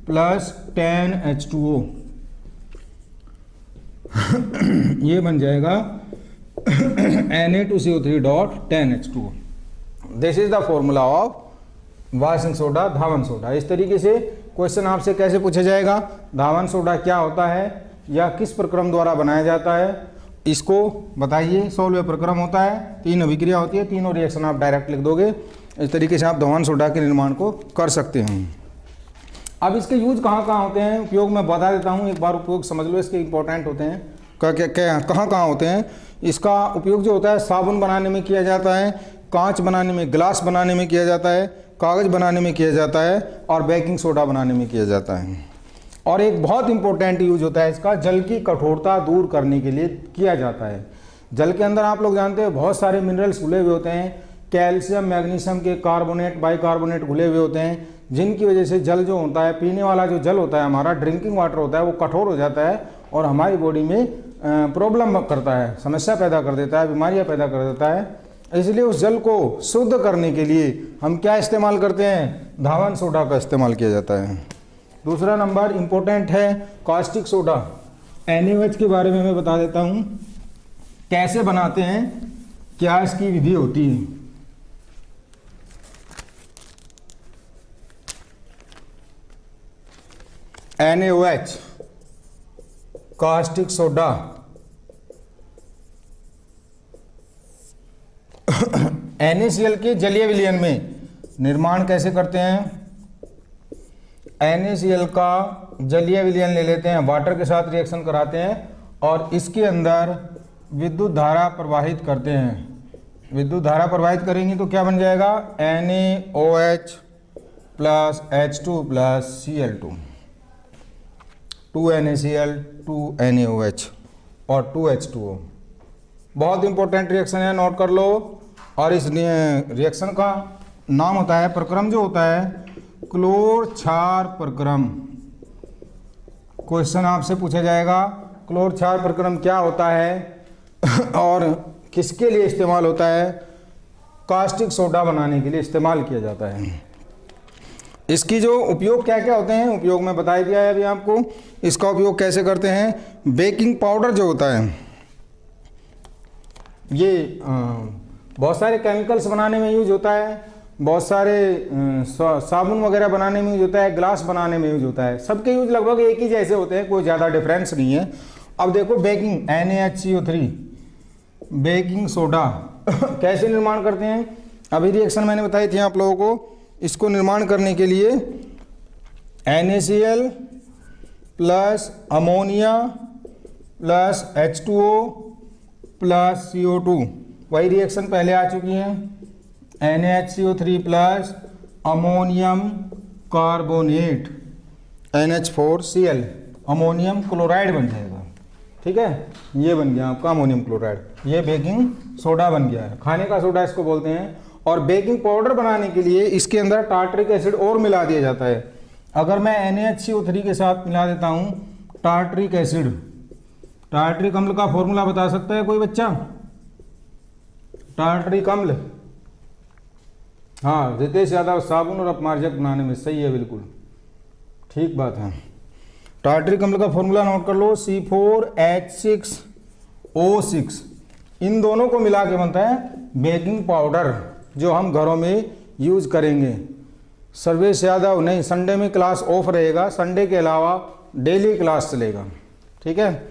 प्लस 10 H2O, ये बन जाएगा Na2CO3.10H2O। This is the formula of washing soda, Dhawan soda. इस तरीके से क्वेश्चन आपसे कैसे पूछा जाएगा, धावन सोडा क्या होता है या किस प्रक्रम द्वारा बनाया जाता है, इसको बताइए। सॉल्व प्रक्रम होता है, 3 अभिक्रिया होती है, तीनों रिएक्शन आप डायरेक्ट लिख दोगे। इस तरीके से आप धावन सोडा के निर्माण को कर सकते हैं। अब इसके यूज कहाँ कहाँ होते हैं, उपयोग मैं बता देता हूँ, एक बार उपयोग समझ लो, इसके इंपॉर्टेंट होते हैं। कहाँ कहाँ होते हैं। इसका उपयोग जो होता है साबुन बनाने में किया जाता है, कांच बनाने में, ग्लास बनाने में किया जाता है, कागज़ बनाने में किया जाता है और बेकिंग सोडा बनाने में किया जाता है। और एक बहुत इंपॉर्टेंट यूज होता है इसका, जल की कठोरता दूर करने के लिए किया जाता है। जल के अंदर आप लोग जानते हैं बहुत सारे मिनरल्स घुले हुए होते हैं, कैल्शियम, मैग्नीशियम के कार्बोनेट, बाइकार्बोनेट घुले हुए होते हैं, जिनकी वजह से जल जो होता है, पीने वाला जो जल होता है हमारा, ड्रिंकिंग वाटर होता है, वो कठोर हो जाता है और हमारी बॉडी में प्रॉब्लम करता है, समस्या पैदा कर देता है, बीमारियां पैदा कर देता है। इसलिए उस जल को शुद्ध करने के लिए हम क्या इस्तेमाल करते हैं, धावन सोडा का इस्तेमाल किया जाता है। दूसरा नंबर इम्पोर्टेंट है कास्टिक सोडा। NaOH के बारे में मैं बता देता हूँ कैसे बनाते हैं, क्या इसकी विधि होती है। NaOH कास्टिक सोडा NaCl के जलीय विलयन में निर्माण कैसे करते हैं। NaCl का जलीय विलयन ले लेते हैं, वाटर के साथ रिएक्शन कराते हैं और इसके अंदर विद्युत धारा प्रवाहित करते हैं। विद्युत धारा प्रवाहित करेंगे तो क्या बन जाएगा, NaOH plus H2 plus Cl2, 2 NaCl 2 NaOH और 2 H2O। बहुत इंपॉर्टेंट रिएक्शन है, नोट कर लो। और इस रिएक्शन का नाम होता है, प्रक्रम जो होता है, क्लोर क्षार प्रक्रम। क्वेश्चन आपसे पूछा जाएगा क्लोर क्षार प्रक्रम क्या होता है और किसके लिए इस्तेमाल होता है। कास्टिक सोडा बनाने के लिए इस्तेमाल किया जाता है। इसकी जो उपयोग क्या क्या होते हैं, उपयोग में बता दिया है अभी आपको। इसका उपयोग कैसे करते हैं, बेकिंग पाउडर जो होता है, ये बहुत सारे केमिकल्स बनाने में यूज होता है, बहुत सारे साबुन वगैरह बनाने में यूज होता है, ग्लास बनाने में यूज होता है। सबके यूज लगभग एक ही जैसे होते हैं, कोई ज़्यादा डिफरेंस नहीं है। अब देखो बेकिंग NaHCO3 बेकिंग सोडा कैसे निर्माण करते हैं। अभी रिएक्शन मैंने बताई थी आप लोगों को। इसको निर्माण करने के लिए NaCl plus ammonia plus H2O plus CO2, वही रिएक्शन पहले आ चुकी है। NaHCO3 plus ammonium carbonate NH4Cl, ammonium chloride बन जाएगा। ठीक है, ये बन गया आपका अमोनियम क्लोराइड, ये बेकिंग सोडा बन गया है, खाने का सोडा इसको बोलते हैं। और बेकिंग पाउडर बनाने के लिए इसके अंदर टार्टरिक एसिड और मिला दिया जाता है। अगर मैं NaHCO3 के साथ मिला देता हूँ टार्टरिक एसिड, टार्टरिक अम्ल का फॉर्मूला बता सकता है कोई बच्चा। टार्टरिक अम्ल, हाँ, रितेश यादव, साबुन और अपमार्जक बनाने में, सही है, बिल्कुल ठीक बात है। टार्टरिक अम्ल का फॉर्मूला नोट कर लो, C4H6O6। इन दोनों को मिला के बनता है बेकिंग पाउडर, जो हम घरों में यूज करेंगे। सर्वेश यादव, नहीं, संडे में क्लास ऑफ रहेगा, संडे के अलावा डेली क्लास चलेगा। ठीक है,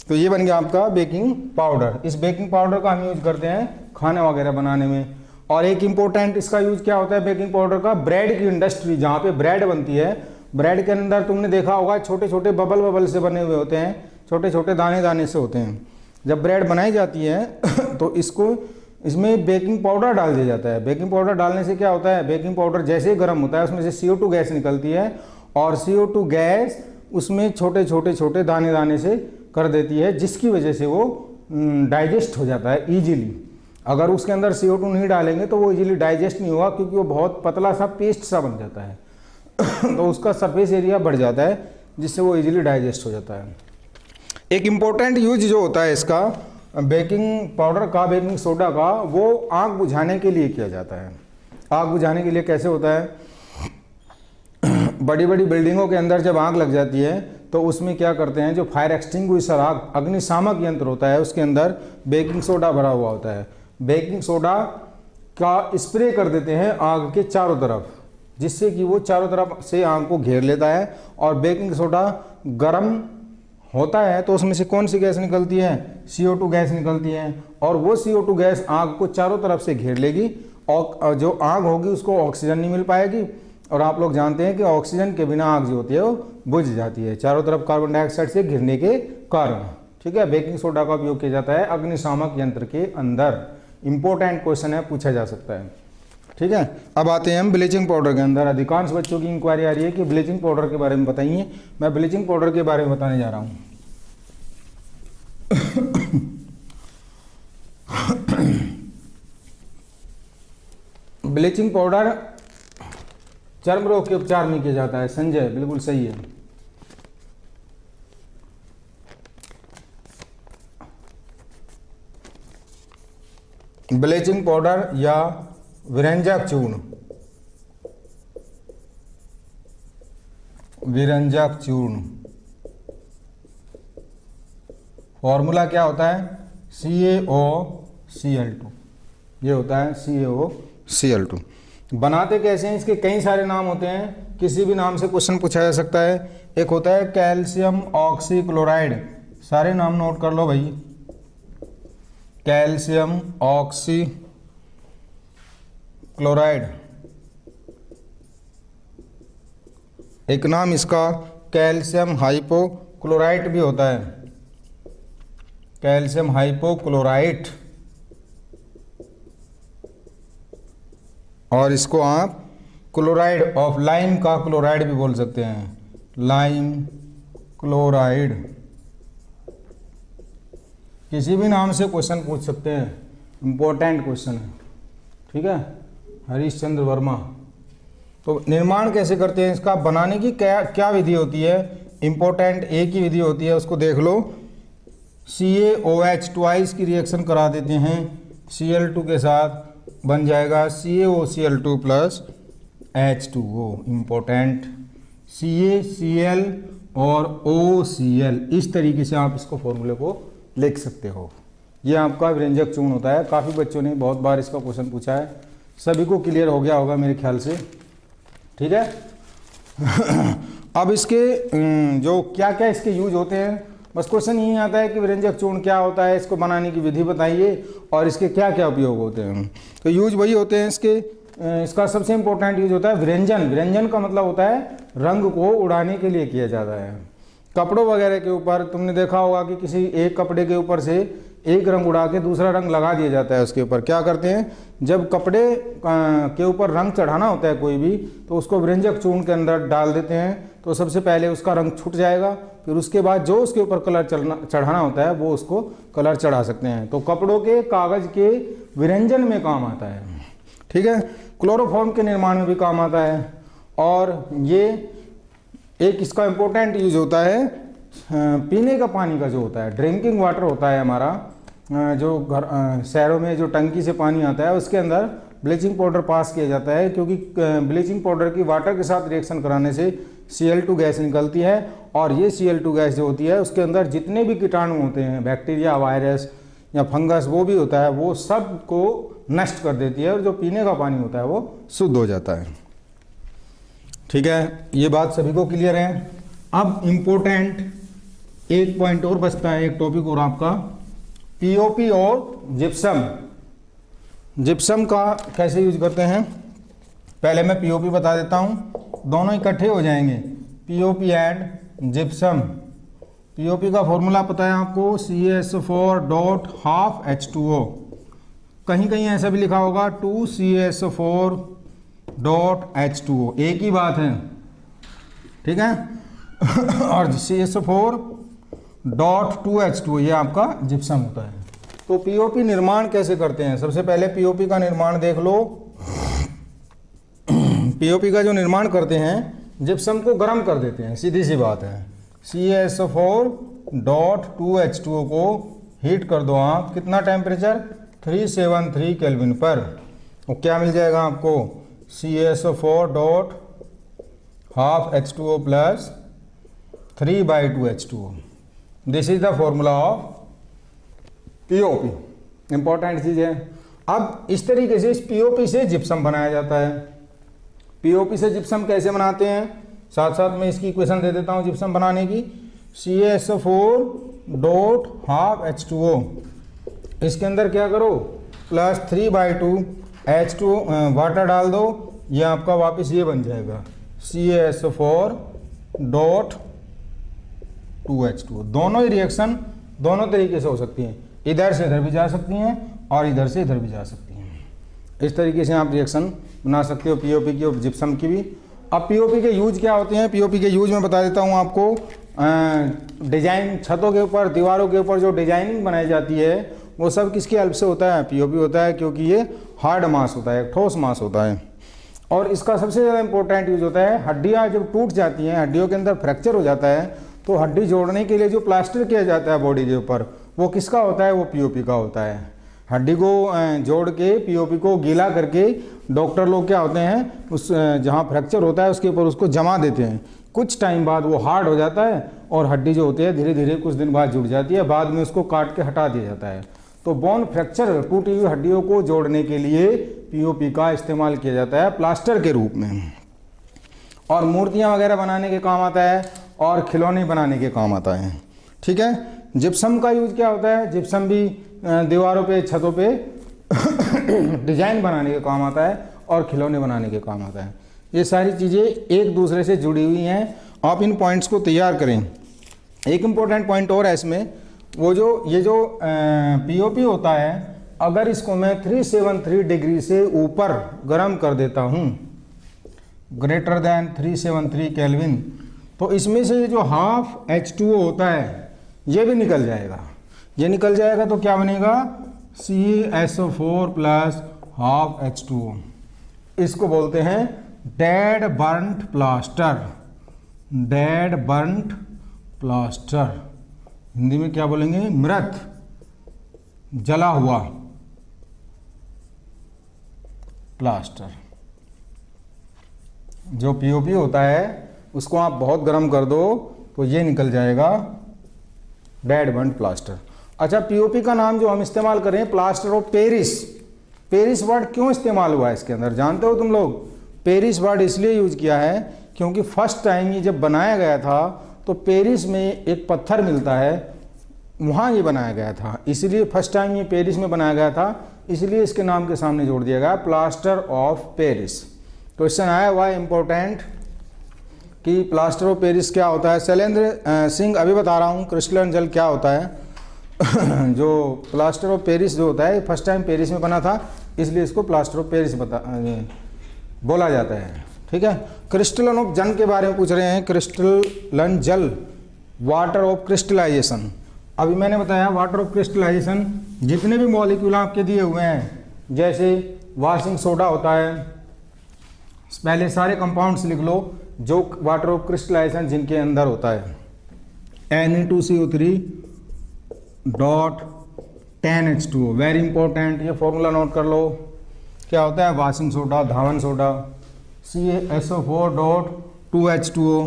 तो ये बन गया आपका बेकिंग पाउडर। इस बेकिंग पाउडर का हम यूज करते हैं खाना वगैरह बनाने में। और एक इम्पोर्टेंट इसका यूज क्या होता है बेकिंग पाउडर का, ब्रेड की इंडस्ट्री, जहाँ पे ब्रेड बनती है, ब्रेड के अंदर तुमने देखा होगा छोटे छोटे बबल बबल से बने हुए होते हैं, छोटे छोटे दाने दाने से होते हैं। जब ब्रेड बनाई जाती है तो इसमें बेकिंग पाउडर डाल दिया जाता है। बेकिंग पाउडर डालने से क्या होता है, बेकिंग पाउडर जैसे ही गर्म होता है उसमें से CO2 गैस निकलती है, और CO2 गैस उसमें छोटे छोटे छोटे दाने दाने से कर देती है, जिसकी वजह से वो डाइजेस्ट हो जाता है ईजिली। अगर उसके अंदर CO2 नहीं डालेंगे तो वो इजीली डाइजेस्ट नहीं होगा, क्योंकि वो बहुत पतला सा पेस्ट सा बन जाता है तो उसका सरफेस एरिया बढ़ जाता है, जिससे वो इजीली डाइजेस्ट हो जाता है। एक इम्पोर्टेंट यूज जो होता है इसका बेकिंग पाउडर का, बेकिंग सोडा का, वो आग बुझाने के लिए किया जाता है। आग बुझाने के लिए कैसे होता है, बड़ी बड़ी बिल्डिंगों के अंदर जब आग लग जाती है तो उसमें क्या करते हैं, जो फायर एक्सटिंग्विशर, आग अग्निशामक यंत्र होता है, उसके अंदर बेकिंग सोडा भरा हुआ होता है। बेकिंग सोडा का स्प्रे कर देते हैं आग के चारों तरफ, जिससे कि वो चारों तरफ से आग को घेर लेता है। और बेकिंग सोडा गर्म होता है तो उसमें से कौन सी गैस निकलती है, CO2 गैस निकलती है, और वो CO2 गैस आग को चारों तरफ से घेर लेगी, और जो आग होगी उसको ऑक्सीजन नहीं मिल पाएगी। और आप लोग जानते हैं कि ऑक्सीजन के बिना आग जो होती है वो बुझ जाती है, चारों तरफ कार्बन डाइऑक्साइड से घिरने के कारण। ठीक है, बेकिंग सोडा का उपयोग किया जाता है अग्निशामक यंत्र के अंदर। इंपॉर्टेंट क्वेश्चन है, पूछा जा सकता है। ठीक है, अब आते हैं हम ब्लीचिंग पाउडर के अंदर। अधिकांश बच्चों की इंक्वायरी आ रही है कि ब्लीचिंग पाउडर के बारे में बताइए। मैं ब्लीचिंग पाउडर के बारे में बताने जा रहा हूँ। ब्लीचिंग पाउडर चर्म रोग के उपचार में किया जाता है। संजय बिल्कुल सही है। ब्लीचिंग पाउडर या विरंजक चूर्ण, विरंजक चूर्ण फॉर्मूला क्या होता है, CaOCl2। ये होता है CaOCl2। बनाते कैसे हैं, इसके कई सारे नाम होते हैं, किसी भी नाम से क्वेश्चन पूछा जा सकता है। एक होता है कैल्शियम ऑक्सीक्लोराइड, सारे नाम नोट कर लो भाई। कैल्शियम ऑक्सीक्लोराइड, एक नाम इसका कैल्शियम हाइपोक्लोराइट भी होता है, कैल्शियम हाइपोक्लोराइट। और इसको आप क्लोराइड ऑफ लाइम का क्लोराइड भी बोल सकते हैं, लाइम क्लोराइड। किसी भी नाम से क्वेश्चन पूछ सकते हैं, इंपॉर्टेंट क्वेश्चन है। ठीक है, हरीशचंद्र वर्मा। तो निर्माण कैसे करते हैं इसका, बनाने की क्या विधि होती है, इंपॉर्टेंट एक ही विधि होती है, उसको देख लो। CaOH ट्वाइस की रिएक्शन करा देते हैं Cl2 के साथ, बन जाएगा CaOCl2 plus H2O। Important, CaCl और OCl, इस तरीके से आप इसको फॉर्मूले को लिख सकते हो। ये आपका विरंजक चूर्ण होता है। काफ़ी बच्चों ने बहुत बार इसका क्वेश्चन पूछा है, सभी को क्लियर हो गया होगा मेरे ख्याल से। ठीक है अब इसके जो क्या क्या इसके यूज होते हैं, बस क्वेश्चन यही आता है कि विरंजक चूर्ण क्या होता है, इसको बनाने की विधि बताइए और इसके क्या क्या उपयोग होते हैं। तो यूज वही होते हैं इसके। इसका सबसे इम्पोर्टेंट यूज होता है विरंजन। विरंजन का मतलब होता है रंग को उड़ाने के लिए किया जाता है। कपड़ों वगैरह के ऊपर तुमने देखा होगा कि किसी एक कपड़े के ऊपर से एक रंग उड़ा के दूसरा रंग लगा दिया जाता है उसके ऊपर। क्या करते हैं, जब कपड़े के ऊपर रंग चढ़ाना होता है कोई भी, तो उसको विरंजक चूर्ण के अंदर डाल देते हैं, तो सबसे पहले उसका रंग छूट जाएगा, फिर उसके बाद जो उसके ऊपर कलर चढ़ाना होता है वो उसको कलर चढ़ा सकते हैं। तो कपड़ों के कागज़ के विरंजन में काम आता है। ठीक है, क्लोरोफॉर्म के निर्माण में भी काम आता है। और ये एक इसका इम्पोर्टेंट यूज होता है पीने का पानी का, जो होता है ड्रिंकिंग वाटर होता है हमारा, जो घर शहरों में जो टंकी से पानी आता है उसके अंदर ब्लीचिंग पाउडर पास किया जाता है, क्योंकि ब्लीचिंग पाउडर की वाटर के साथ रिएक्शन कराने से Cl2 गैस निकलती है, और ये Cl2 गैस जो होती है उसके अंदर जितने भी कीटाणु होते हैं, बैक्टीरिया, वायरस या फंगस, वो भी होता है, वो सब को नष्ट कर देती है, और जो पीने का पानी होता है वो शुद्ध हो जाता है। ठीक है, ये बात सभी को क्लियर है। अब इम्पोर्टेंट एक पॉइंट और बचता है, एक टॉपिक और आपका, पीओपी और जिप्सम। जिप्सम का कैसे यूज करते हैं, पहले मैं पीओपी बता देता हूँ, दोनों इकट्ठे हो जाएंगे, पीओपी एंड जिप्सम। पीओपी का फॉर्मूला पता है आपको, CaSO4 डॉट हाफ H2O। कहीं कहीं ऐसा भी लिखा होगा 2CaSO4 डॉट H2O, एक ही बात है, ठीक है। और CaSO4 डॉट 2H2O ये आपका जिप्सम होता है। तो पीओपी निर्माण कैसे करते हैं, सबसे पहले पीओपी का निर्माण देख लो। पीओपी का जो निर्माण करते हैं, जिप्सम को गर्म कर देते हैं, सीधी सी बात है। CaSO4 डॉट 2H2O को हीट कर दो आप, कितना टेम्परेचर, 373 केल्विन पर। और क्या मिल जाएगा आपको, CaSO4 dot half H2O plus 3/2 H2O। This is the formula of POP, important चीज़ है। अब इस तरीके से इस पीओपी से जिप्सम बनाया जाता है। पीओपी से जिप्सम कैसे बनाते हैं, साथ साथ में इसकी इक्वेशन दे देता हूँ जिप्सम बनाने की। CaSO4 डॉट हाफ H2O, इसके अंदर क्या करो, प्लस 3/2 H2O वाटर डाल दो, ये आपका वापस ये बन जाएगा CaSO4 डॉट 2H2O। दोनों ही रिएक्शन दोनों तरीके से हो सकती हैं, इधर से इधर भी जा सकती हैं और इधर से इधर भी जा सकती हैं। इस तरीके से आप रिएक्शन बना सकते हो पीओपी की और जिप्सम की भी। अब पीओपी के यूज क्या होते हैं, पीओपी के यूज मैं बता देता हूँ आपको। डिजाइन, छतों के ऊपर, दीवारों के ऊपर जो डिजाइनिंग बनाई जाती है वो सब किसकी हेल्प से होता है, पीओपी होता है, क्योंकि ये हार्ड मास होता है, ठोस मास होता है। और इसका सबसे ज़्यादा इंपॉर्टेंट यूज होता है, हड्डियाँ जब टूट जाती हैं, हड्डियों के अंदर फ्रैक्चर हो जाता है, तो हड्डी जोड़ने के लिए जो प्लास्टर किया जाता है बॉडी के ऊपर, वो किसका होता है, वो पीओपी का होता है। हड्डी को जोड़ के पीओपी को गीला करके डॉक्टर लोग क्या होते हैं, उस जहाँ फ्रैक्चर होता है उसके ऊपर उसको जमा देते हैं। कुछ टाइम बाद वो हार्ड हो जाता है और हड्डी जो होती है धीरे धीरे कुछ दिन बाद जुड़ जाती है, बाद में उसको काट के हटा दिया जाता है। तो बोन फ्रैक्चर, टूटी हुई हड्डियों को जोड़ने के लिए पीओपी का इस्तेमाल किया जाता है प्लास्टर के रूप में, और मूर्तियाँ वगैरह बनाने के काम आता है और खिलौने बनाने के काम आता है, ठीक है। जिप्सम का यूज क्या होता है, जिप्सम भी दीवारों पे, छतों पे डिजाइन बनाने के काम आता है और खिलौने बनाने के काम आता है। ये सारी चीज़ें एक दूसरे से जुड़ी हुई हैं, आप इन पॉइंट्स को तैयार करें। एक इम्पोर्टेंट पॉइंट और है इसमें, वो जो ये जो पीओपी होता है, अगर इसको मैं 373 डिग्री से ऊपर गर्म कर देता हूँ, ग्रेटर देन 373 केल्विन, तो इसमें से ये जो हाफ H2O होता है ये भी निकल जाएगा। ये निकल जाएगा तो क्या बनेगा, CaSO4 प्लस हाफ H2O। इसको बोलते हैं dead burnt plaster. Dead burnt plaster, Hindi में क्या बोलेंगे, मृत जला हुआ प्लास्टर। जो पीओपी होता है उसको आप बहुत गर्म कर दो तो ये निकल जाएगा डेड बर्न्ट प्लास्टर। अच्छा, पीओपी का नाम जो हम इस्तेमाल करें, plaster of Paris. Paris word क्यों इस्तेमाल हुआ है इसके अंदर, जानते हो तुम लोग? पेरिस वर्ड इसलिए यूज किया है क्योंकि फर्स्ट टाइम ये जब बनाया गया था तो पेरिस में एक पत्थर मिलता है, वहाँ ये बनाया गया था, इसलिए फर्स्ट टाइम ये पेरिस में बनाया गया था, इसलिए इसके नाम के सामने जोड़ दिया गया प्लास्टर ऑफ पेरिस। क्वेश्चन आया हुआ है इम्पोर्टेंट कि प्लास्टर ऑफ पेरिस क्या होता है। शैलेंद्र सिंह अभी बता रहा हूँ क्रिस्टलन जल क्या होता है। जो प्लास्टर ऑफ पेरिस जो होता है फर्स्ट टाइम पेरिस में बना था, इसलिए इसको प्लास्टर ऑफ पेरिस बोला जाता है, ठीक है। क्रिस्टलन ऑफ जल के बारे में पूछ रहे हैं, क्रिस्टलन जल, वाटर ऑफ क्रिस्टलाइजेशन। अभी मैंने बताया वाटर ऑफ क्रिस्टलाइजेशन, जितने भी मॉलिक्यूल आपके दिए हुए हैं, जैसे वाशिंग सोडा होता है, पहले सारे कंपाउंड्स लिख लो जो वाटर ऑफ क्रिस्टलाइजेशन जिनके अंदर होता है। Na2CO3 dot 10H2O, very important, ये फॉर्मूला नोट कर लो। क्या होता है, वाशिंग सोडा, धावन सोडा। CaSO4 डॉट 2H2O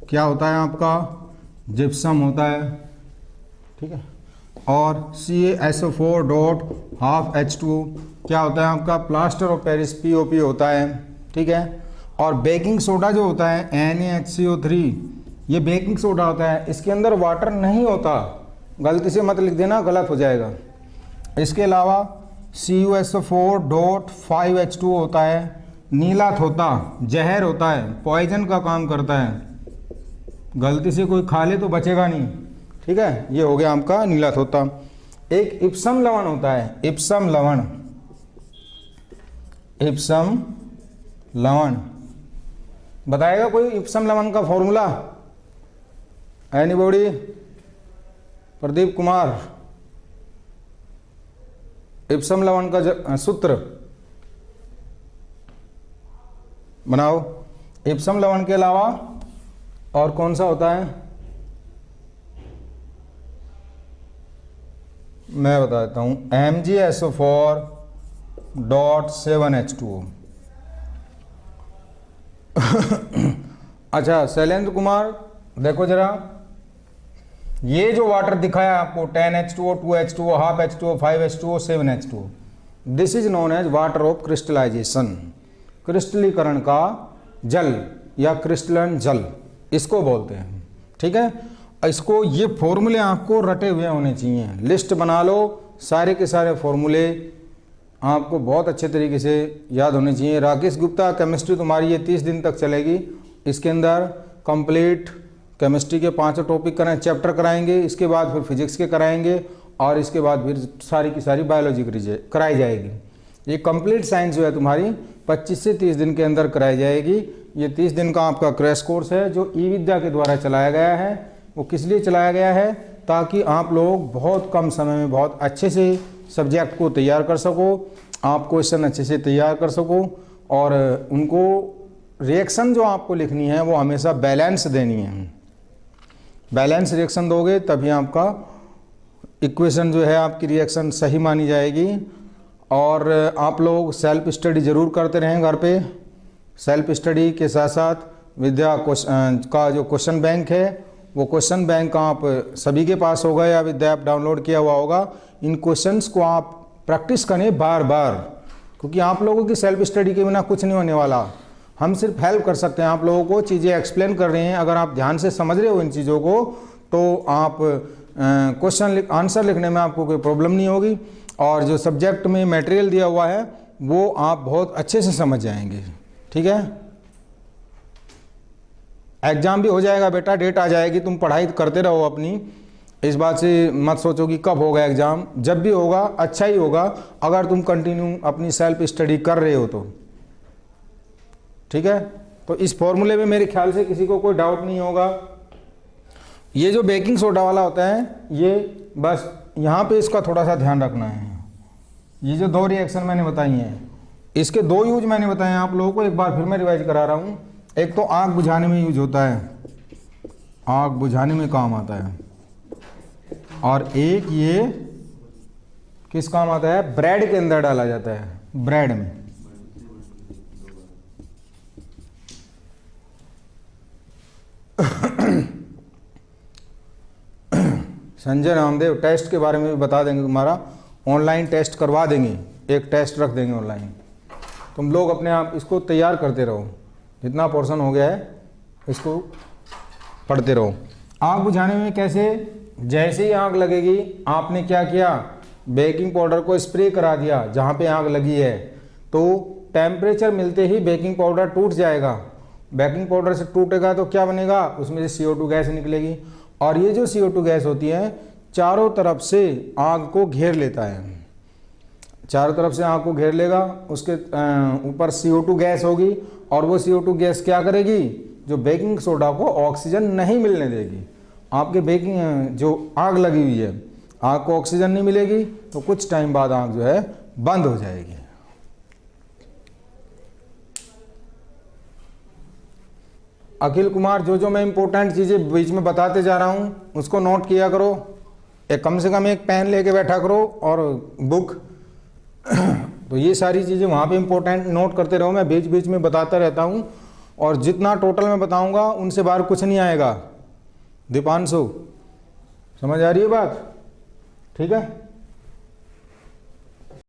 क्या होता है आपका, जिप्सम होता है, ठीक है। और CaSO4 डॉट हाफ H2O क्या होता है आपका, प्लास्टर ऑफ पेरिस, POP होता है, ठीक है। और बेकिंग सोडा जो होता है NaHCO3 ये बेकिंग सोडा होता है, इसके अंदर वाटर नहीं होता, गलती से मत लिख देना, गलत हो जाएगा। इसके अलावा CuSO4.5H2 होता है, नीला थोता जहर होता है, पॉइजन का काम करता है, गलती से कोई खा ले तो बचेगा नहीं, ठीक है। ये हो गया आपका नीला थोता। एक इप्सम लवण होता है, इप्सम लवण, इप्सम लवण बताएगा कोई इप्सम लवण का formula? Anybody? Pradeep Kumar, Epson लवण का सूत्र बनाओ। इप्सम लवण के अलावा और कौन सा होता है? मैं बता देता हूं, MgSO4.7H2O। अच्छा शैलेंद्र कुमार, देखो जरा, ये जो वाटर दिखाया आपको 10H2O, 2H2O, half H2O, 5H2O, 7H2O, this is known as water of crystallisation, क्रिस्टलीकरण का जल या क्रिस्टलन जल इसको बोलते हैं, ठीक है। इसको ये फॉर्मूले आपको रटे हुए होने चाहिए, लिस्ट बना लो, सारे के सारे फॉर्मूले आपको बहुत अच्छे तरीके से याद होने चाहिए। राकेश गुप्ता, केमिस्ट्री तुम्हारी ये 30 दिन तक चलेगी, इसके अंदर कंप्लीट केमिस्ट्री के 5 टॉपिक चैप्टर कराएंगे, इसके बाद फिर फिजिक्स के कराएंगे और इसके बाद फिर सारी की सारी बायोलॉजी कराई जाएगी। ये कंप्लीट साइंस जो है तुम्हारी 25 से 30 दिन के अंदर कराई जाएगी। ये 30 दिन का आपका क्रैश कोर्स है जो ई विद्या के द्वारा चलाया गया है। वो किस लिए चलाया गया है? ताकि आप लोग बहुत कम समय में बहुत अच्छे से सब्जेक्ट को तैयार कर सको, आप क्वेश्चन अच्छे से तैयार कर सको और उनको रिएक्शन जो आपको लिखनी है वो हमेशा बैलेंस देनी है। बैलेंस रिएक्शन दोगे तभी आपका इक्वेशन जो है आपकी रिएक्शन सही मानी जाएगी। और आप लोग सेल्फ स्टडी ज़रूर करते रहें घर पे। सेल्फ स्टडी के साथ साथ विद्या का जो क्वेश्चन बैंक है वो क्वेश्चन बैंक आप सभी के पास होगा या विद्या ऐप डाउनलोड किया हुआ होगा। इन क्वेश्चंस को आप प्रैक्टिस करें बार बार, क्योंकि आप लोगों की सेल्फ स्टडी के बिना कुछ नहीं होने वाला। हम सिर्फ हेल्प कर सकते हैं, आप लोगों को चीज़ें एक्सप्लेन कर रहे हैं। अगर आप ध्यान से समझ रहे हो इन चीज़ों को तो आप क्वेश्चन आंसर लिखने में आपको कोई प्रॉब्लम नहीं होगी और जो सब्जेक्ट में मटेरियल दिया हुआ है वो आप बहुत अच्छे से समझ जाएंगे, ठीक है। एग्ज़ाम भी हो जाएगा बेटा, डेट आ जाएगी, तुम पढ़ाई करते रहो अपनी। इस बात से मत सोचो कि कब होगा एग्ज़ाम, जब भी होगा अच्छा ही होगा अगर तुम कंटिन्यू अपनी सेल्फ स्टडी कर रहे हो तो, ठीक है। तो इस फॉर्मूले में मेरे ख्याल से किसी को कोई डाउट नहीं होगा। ये जो बेकिंग सोडा वाला होता है ये बस यहाँ पे इसका थोड़ा सा ध्यान रखना है। ये जो 2 रिएक्शन मैंने बताई हैं इसके 2 यूज मैंने बताए हैं आप लोगों को, एक बार फिर मैं रिवाइज करा रहा हूँ। एक तो आग बुझाने में यूज होता है, आग बुझाने में काम आता है, और एक ये किस काम आता है? ब्रेड के अंदर डाला जाता है, ब्रेड में। संजय नामदेव टेस्ट के बारे में भी बता देंगे, तुम्हारा ऑनलाइन टेस्ट करवा देंगे, एक टेस्ट रख देंगे ऑनलाइन। तुम लोग अपने आप इसको तैयार करते रहो, जितना पोर्शन हो गया है इसको पढ़ते रहो। आग बुझाने में कैसे? जैसे ही आग लगेगी आपने क्या किया? बेकिंग पाउडर को स्प्रे करा दिया जहाँ पे आग लगी है, तो टेम्परेचर मिलते ही बेकिंग पाउडर टूट जाएगा। बेकिंग पाउडर से टूटेगा तो क्या बनेगा? उसमें से CO2 गैस निकलेगी, और ये जो CO2 गैस होती है चारों तरफ से आग को घेर लेता है, चारों तरफ से आग को घेर लेगा। उसके ऊपर CO2 गैस होगी और वो CO2 गैस क्या करेगी? जो बेकिंग सोडा को ऑक्सीजन नहीं मिलने देगी। आपके बेकिंग जो आग लगी हुई है, आग को ऑक्सीजन नहीं मिलेगी तो कुछ टाइम बाद आग जो है बंद हो जाएगी। अखिल कुमार, जो मैं इंपॉर्टेंट चीज़ें बीच में बताते जा रहा हूँ उसको नोट किया करो। एक कम से कम एक पेन लेके बैठा करो और बुक। तो ये सारी चीज़ें वहाँ पे इंपॉर्टेंट नोट करते रहो। मैं बीच बीच में बताता रहता हूँ और जितना टोटल मैं बताऊँगा उनसे बाहर कुछ नहीं आएगा। दीपांशु, समझ आ रही है बात? ठीक है।